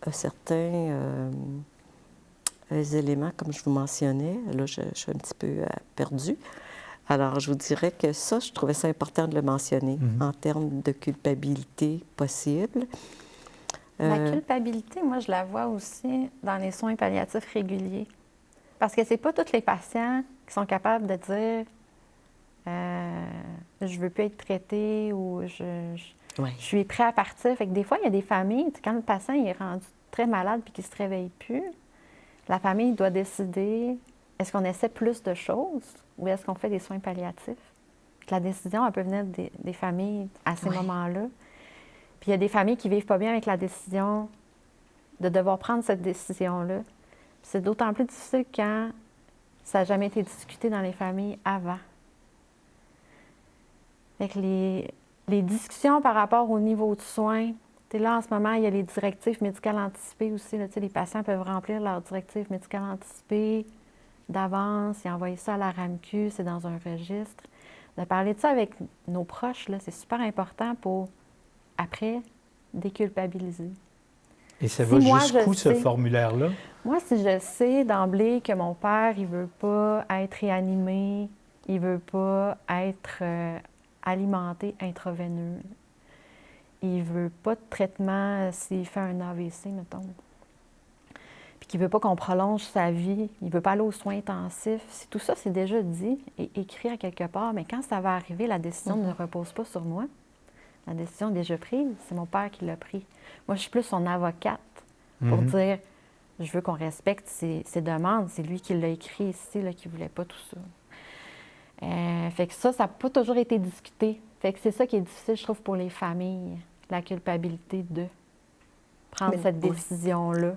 a certains éléments, comme je vous mentionnais. Là, je suis un petit peu perdue. Alors, je vous dirais que ça, je trouvais ça important de le mentionner en termes de culpabilité possible. La culpabilité, moi, je la vois aussi dans les soins palliatifs réguliers. Parce que c'est pas tous les patients qui sont capables de dire je veux plus être traité ou je suis prêt à partir. Fait que des fois, il y a des familles, quand le patient il est rendu très malade puis qu'il ne se réveille plus, la famille doit décider est-ce qu'on essaie plus de choses ou est-ce qu'on fait des soins palliatifs? La décision, elle peut venir des familles à ces moments-là. Puis il y a des familles qui ne vivent pas bien avec la décision de devoir prendre cette décision-là. C'est d'autant plus difficile quand ça n'a jamais été discuté dans les familles avant. Fait que les discussions par rapport au niveau de soins, là, en ce moment, il y a les directives médicales anticipées aussi. Là, les patients peuvent remplir leurs directives médicales anticipées d'avance, ils envoient ça à la RAMQ, c'est dans un registre. De parler de ça avec nos proches, là, c'est super important pour, après, déculpabiliser. Et ça va jusqu'où, ce formulaire-là? Moi, si je sais d'emblée que mon père, il ne veut pas être réanimé, il ne veut pas être alimenté intraveineux, il ne veut pas de traitement s'il fait un AVC, mettons, puis qu'il ne veut pas qu'on prolonge sa vie, il ne veut pas aller aux soins intensifs. Tout ça, c'est déjà dit et écrit à quelque part, mais quand ça va arriver, la décision ne repose pas sur moi. La décision est déjà prise, c'est mon père qui l'a pris. Moi, je suis plus son avocate pour dire, je veux qu'on respecte ses demandes. C'est lui qui l'a écrit ici, là, qui ne voulait pas tout ça. Fait que ça n'a pas toujours été discuté. Fait que c'est ça qui est difficile, je trouve, pour les familles, la culpabilité de prendre cette décision-là.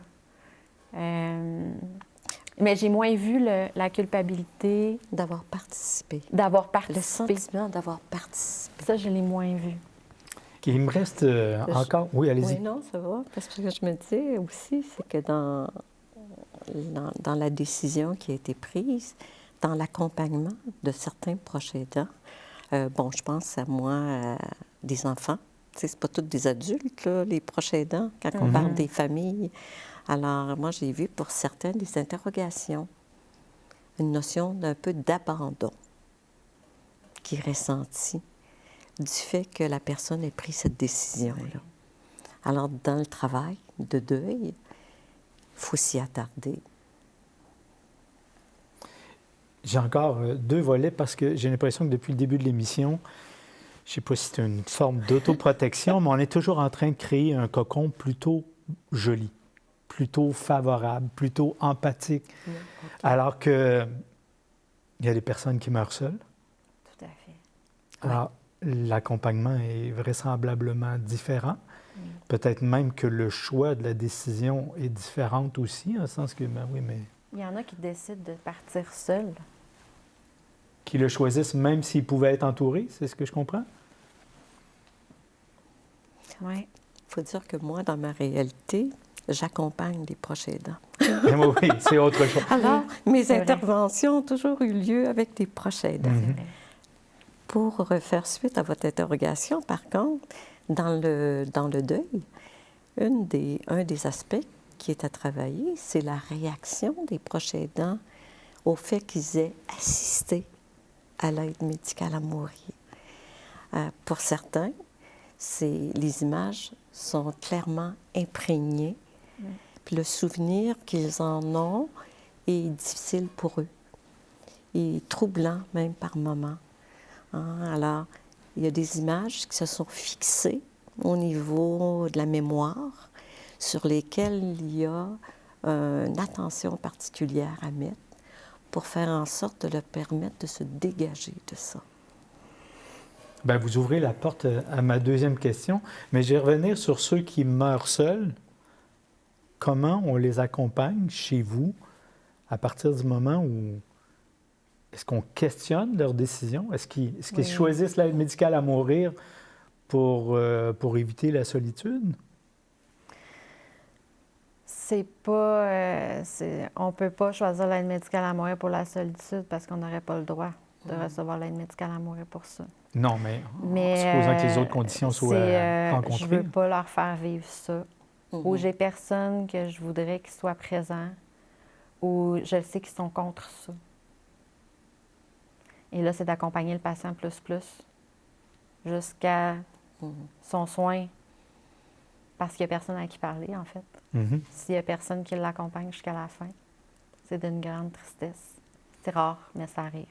Mais j'ai moins vu la culpabilité... D'avoir participé. Le sentiment d'avoir participé. Ça, je l'ai moins vu. Il me reste encore... Oui, allez-y. Oui, non, ça va. Parce que je me dis aussi, c'est que dans la décision qui a été prise, dans l'accompagnement de certains proches aidants, je pense à moi, des enfants. C'est pas tous des adultes, là, les proches aidants, quand on parle des familles. Alors, moi, j'ai vu pour certains des interrogations, une notion d'un peu d'abandon qui est ressentie du fait que la personne ait pris cette décision-là. Alors, dans le travail de deuil, il faut s'y attarder. J'ai encore 2 volets parce que j'ai l'impression que depuis le début de l'émission, je ne sais pas si c'est une forme d'autoprotection, mais on est toujours en train de créer un cocon plutôt joli, plutôt favorable, plutôt empathique. Okay. Alors qu'il y a des personnes qui meurent seules. Tout à fait. Alors, l'accompagnement est vraisemblablement différent. Peut-être même que le choix de la décision est différent aussi, en sens que, mais... Il y en a qui décident de partir seuls. Qui le choisissent même s'ils pouvaient être entourés, c'est ce que je comprends? Oui. Il faut dire que moi, dans ma réalité, j'accompagne les proches aidants. Oui, c'est autre chose. Alors, mes interventions ont toujours eu lieu avec des proches aidants. Pour faire suite à votre interrogation, par contre, dans le deuil, un des aspects qui est à travailler, c'est la réaction des proches aidants au fait qu'ils aient assisté à l'aide médicale à mourir. Pour certains, les images sont clairement imprégnées, puis le souvenir qu'ils en ont est difficile pour eux, et troublant même par moments. Alors, il y a des images qui se sont fixées au niveau de la mémoire, sur lesquelles il y a une attention particulière à mettre pour faire en sorte de leur permettre de se dégager de ça. Bien, vous ouvrez la porte à ma deuxième question, mais je vais revenir sur ceux qui meurent seuls. Comment on les accompagne chez vous à partir du moment où... Est-ce qu'on questionne leurs décisions? Est-ce qu'ils choisissent l'aide médicale à mourir pour éviter la solitude? C'est pas... on ne peut pas choisir l'aide médicale à mourir pour la solitude parce qu'on n'aurait pas le droit de recevoir l'aide médicale à mourir pour ça. Non, mais en supposant que les autres conditions soient rencontrées. Je ne veux pas leur faire vivre ça. Ou j'ai personne que je voudrais qu'ils soient présents, ou je sais qu'ils sont contre ça. Et là, c'est d'accompagner le patient plus jusqu'à son soin, parce qu'il n'y a personne à qui parler, en fait. S'il n'y a personne qui l'accompagne jusqu'à la fin, c'est d'une grande tristesse. C'est rare, mais ça arrive.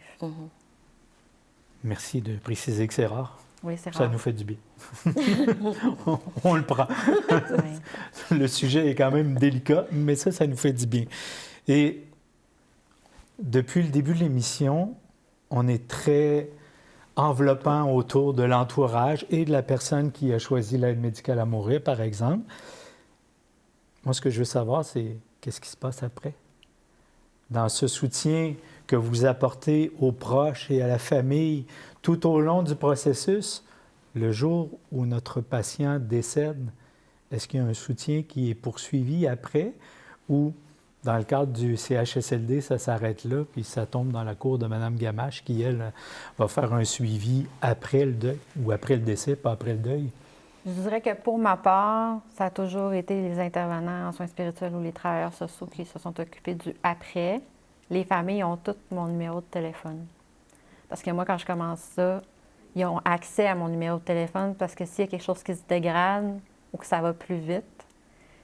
Merci de préciser que c'est rare. Oui, c'est rare. Ça nous fait du bien. on le prend. Le sujet est quand même délicat, mais ça nous fait du bien. Et depuis le début de l'émission, on est très enveloppant autour de l'entourage et de la personne qui a choisi l'aide médicale à mourir, par exemple. Moi, ce que je veux savoir, c'est qu'est-ce qui se passe après? dans ce soutien que vous apportez aux proches et à la famille tout au long du processus, le jour où notre patient décède, est-ce qu'il y a un soutien qui est poursuivi après ou, dans le cadre du CHSLD, ça s'arrête là, puis ça tombe dans la cour de Mme Gamache qui, elle, va faire un suivi après le deuil ou après le décès, pas après le deuil? Je dirais que pour ma part, ça a toujours été les intervenants en soins spirituels ou les travailleurs sociaux qui se sont occupés du après. Les familles ont tous mon numéro de téléphone. Parce que moi, quand je commence ça, ils ont accès à mon numéro de téléphone parce que s'il y a quelque chose qui se dégrade ou que ça va plus vite,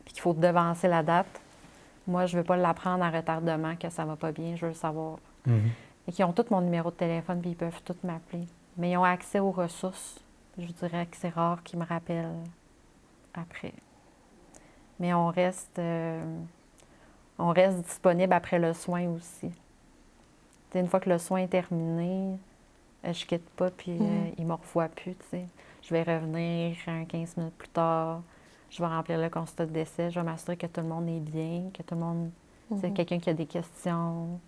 puis qu'il faut devancer la date, moi, je ne veux pas l'apprendre en retardement que ça ne va pas bien, je veux le savoir. Et qu'ils ont tous mon numéro de téléphone, puis ils peuvent tous m'appeler. Mais ils ont accès aux ressources. Je dirais que c'est rare qu'ils me rappellent après. Mais on reste disponible après le soin aussi. T'sais, une fois que le soin est terminé, je ne quitte pas, puis ils ne me revoient plus. T'sais. Je vais revenir 15 minutes plus tard. Je vais remplir le constat de décès. Je vais m'assurer que tout le monde est bien, que tout le monde... C'est quelqu'un qui a des questions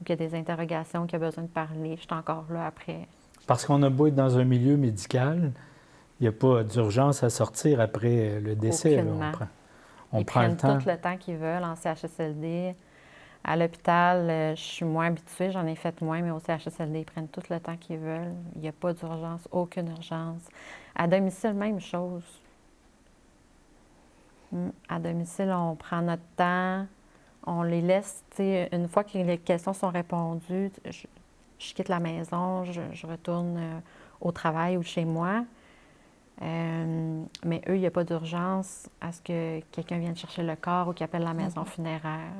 ou qui a des interrogations, qui a besoin de parler. Je suis encore là après. Parce qu'on a beau être dans un milieu médical, il n'y a pas d'urgence à sortir après le décès. Aucunement. Là. Ils prennent tout le temps qu'ils veulent en CHSLD. À l'hôpital, je suis moins habituée, j'en ai fait moins, mais au CHSLD, ils prennent tout le temps qu'ils veulent. Il n'y a pas d'urgence, aucune urgence. À domicile, même chose. À domicile, on prend notre temps, on les laisse, une fois que les questions sont répondues, je quitte la maison, je retourne au travail ou chez moi. Mais eux, il n'y a pas d'urgence à ce que quelqu'un vienne chercher le corps ou qu'il appelle la maison funéraire.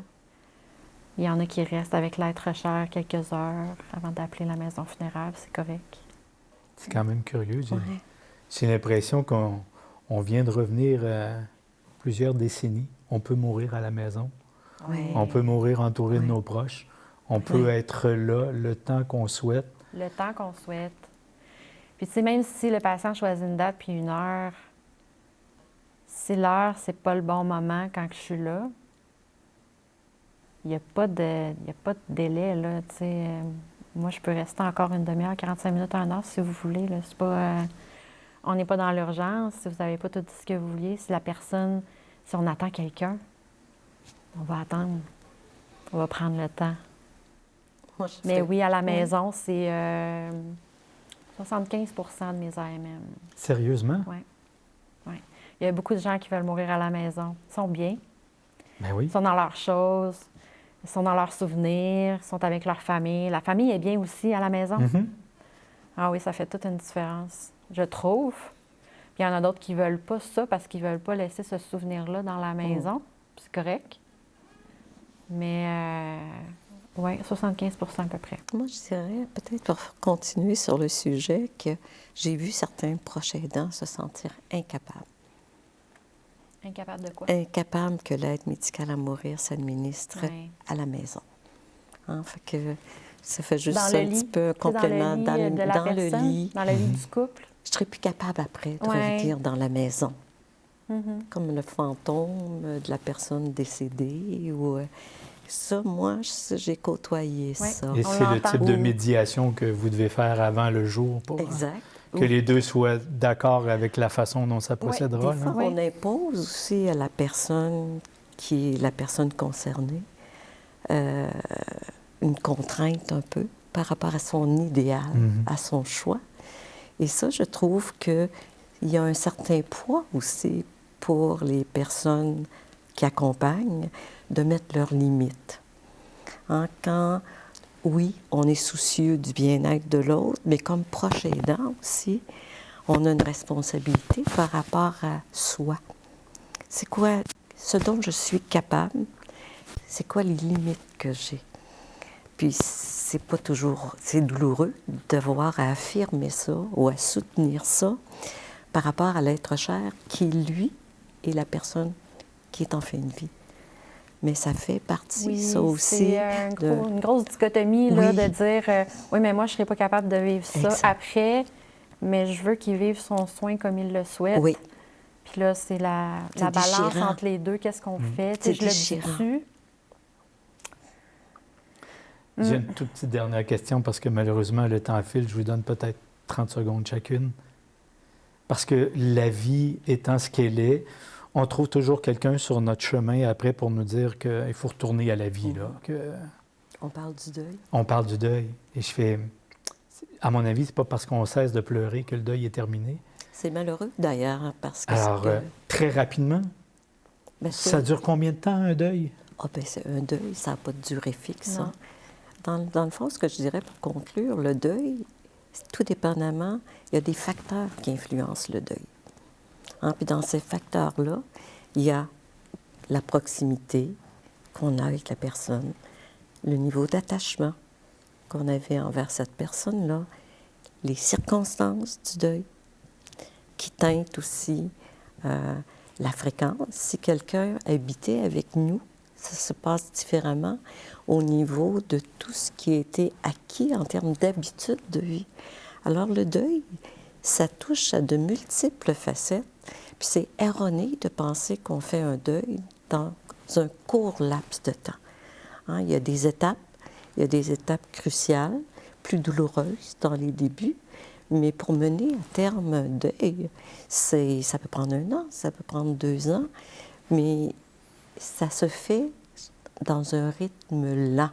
Il y en a qui restent avec l'être cher quelques heures avant d'appeler la maison funéraire, c'est correct. C'est quand même curieux. J'ai l'impression qu'on vient de revenir à plusieurs décennies. On peut mourir à la maison. Oui. On peut mourir entouré de nos proches. On peut être là le temps qu'on souhaite. Le temps qu'on souhaite. Puis, tu sais, même si le patient choisit une date puis une heure, si l'heure, c'est pas le bon moment quand je suis là, il n'y a pas de délai, là, tu sais. Moi, je peux rester encore une demi-heure, 45 minutes, 1 heure, si vous voulez, là. C'est pas... on n'est pas dans l'urgence. Si vous n'avez pas tout dit ce que vous vouliez, si on attend quelqu'un, on va attendre. On va prendre le temps. Mais oui, à la maison, c'est 75 de mes AMM. Sérieusement? Oui. Il y a beaucoup de gens qui veulent mourir à la maison. Ils sont bien. Ben oui. Ils sont dans leurs choses. Ils sont dans leurs souvenirs. Ils sont avec leur famille. La famille est bien aussi à la maison. Ah oui, ça fait toute une différence, je trouve. Puis il y en a d'autres qui ne veulent pas ça parce qu'ils ne veulent pas laisser ce souvenir-là dans la maison. C'est correct. Mais... oui, 75 à peu près. Moi, je dirais, peut-être pour continuer sur le sujet, que j'ai vu certains proches aidants se sentir incapables. Incapables de quoi? Incapables que l'aide médicale à mourir s'administre à la maison. Fait que ça fait juste ça un petit peu complètement dans le lit. Dans le lit du couple. Je serais plus capable après de revenir dans la maison. Comme le fantôme de la personne décédée ou... Ça, moi, j'ai côtoyé ça. Et c'est le type de médiation que vous devez faire avant le jour pour que les deux soient d'accord avec la façon dont ça procédera. Des fois, on impose aussi à la personne qui est la personne concernée une contrainte un peu par rapport à son idéal, à son choix. Et ça, je trouve qu'il y a un certain poids aussi pour les personnes qui accompagnent de mettre leurs limites. Quand, oui, on est soucieux du bien-être de l'autre, mais comme proche aidant aussi, on a une responsabilité par rapport à soi. C'est quoi ce dont je suis capable? C'est quoi les limites que j'ai? Puis c'est pas toujours... C'est douloureux de devoir à affirmer ça ou à soutenir ça par rapport à l'être cher qui, lui, est la personne qui est en fin de vie. Mais ça fait partie, ça aussi. C'est une grosse dichotomie là, de dire oui, mais moi, je ne serais pas capable de vivre ça après, mais je veux qu'il vive son soin comme il le souhaite. Oui. Puis là, c'est la balance entre les deux. Qu'est-ce qu'on fait? Je le dis-tu? J'ai une toute petite dernière question parce que malheureusement, le temps file. Je vous donne peut-être 30 secondes chacune. Parce que la vie étant ce qu'elle est, on trouve toujours quelqu'un sur notre chemin après pour nous dire qu'il faut retourner à la vie. Là, On parle du deuil. On parle du deuil. Et je fais... À mon avis, c'est pas parce qu'on cesse de pleurer que le deuil est terminé. C'est malheureux, d'ailleurs, parce que... Alors, très rapidement, ça dure combien de temps, un deuil? C'est un deuil, ça n'a pas de durée fixe. Non. Hein. Dans le fond, ce que je dirais pour conclure, le deuil, tout dépendamment, il y a des facteurs qui influencent le deuil. Hein, puis dans ces facteurs-là, il y a la proximité qu'on a avec la personne, le niveau d'attachement qu'on avait envers cette personne-là, les circonstances du deuil qui teintent aussi la fréquence. Si quelqu'un habitait avec nous, ça se passe différemment au niveau de tout ce qui a été acquis en termes d'habitude de vie. Alors le deuil, ça touche à de multiples facettes, puis c'est erroné de penser qu'on fait un deuil dans un court laps de temps. Hein, il y a des étapes cruciales, plus douloureuses dans les débuts, mais pour mener à terme un deuil, ça peut prendre 1 an, ça peut prendre 2 ans, mais ça se fait dans un rythme lent.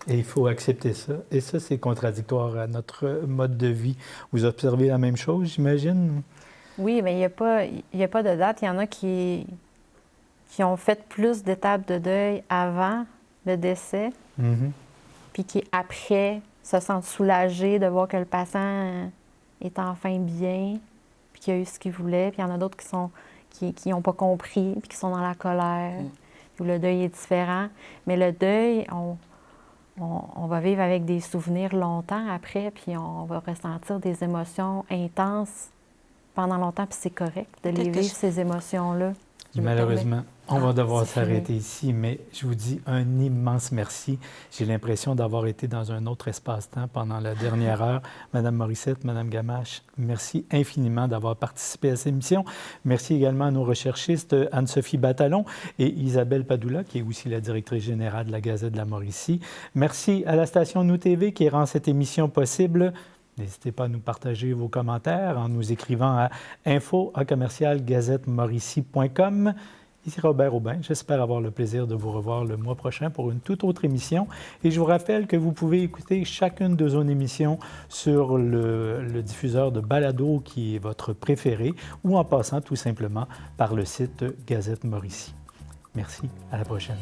Et il faut accepter ça. Et ça, c'est contradictoire à notre mode de vie. Vous observez la même chose, j'imagine? Oui, mais il n'y a pas de date. Il y en a qui ont fait plus d'étapes de deuil avant le décès, puis qui, après, se sentent soulagés de voir que le patient est enfin bien, puis qu'il a eu ce qu'il voulait. Puis il y en a d'autres qui n'ont pas compris, puis qui sont dans la colère, où le deuil est différent. Mais le deuil, on va vivre avec des souvenirs longtemps après, puis on va ressentir des émotions intenses pendant longtemps, puis c'est correct de les vivre, ces émotions-là. Malheureusement, on va devoir c'est s'arrêter ici, mais je vous dis un immense merci. J'ai l'impression d'avoir été dans un autre espace-temps pendant la dernière heure. Madame Morissette, Madame Gamache, merci infiniment d'avoir participé à cette émission. Merci également à nos recherchistes Anne-Sophie Batalon et Isabelle Padoula, qui est aussi la directrice générale de la Gazette de la Mauricie. Merci à la station Nous TV qui rend cette émission possible. N'hésitez pas à nous partager vos commentaires en nous écrivant à info@gazettemauricie.com. Ici Robert Aubin. J'espère avoir le plaisir de vous revoir le mois prochain pour une toute autre émission. Et je vous rappelle que vous pouvez écouter chacune de nos émissions sur le diffuseur de balado qui est votre préféré ou en passant tout simplement par le site Gazette Mauricie. Merci. À la prochaine.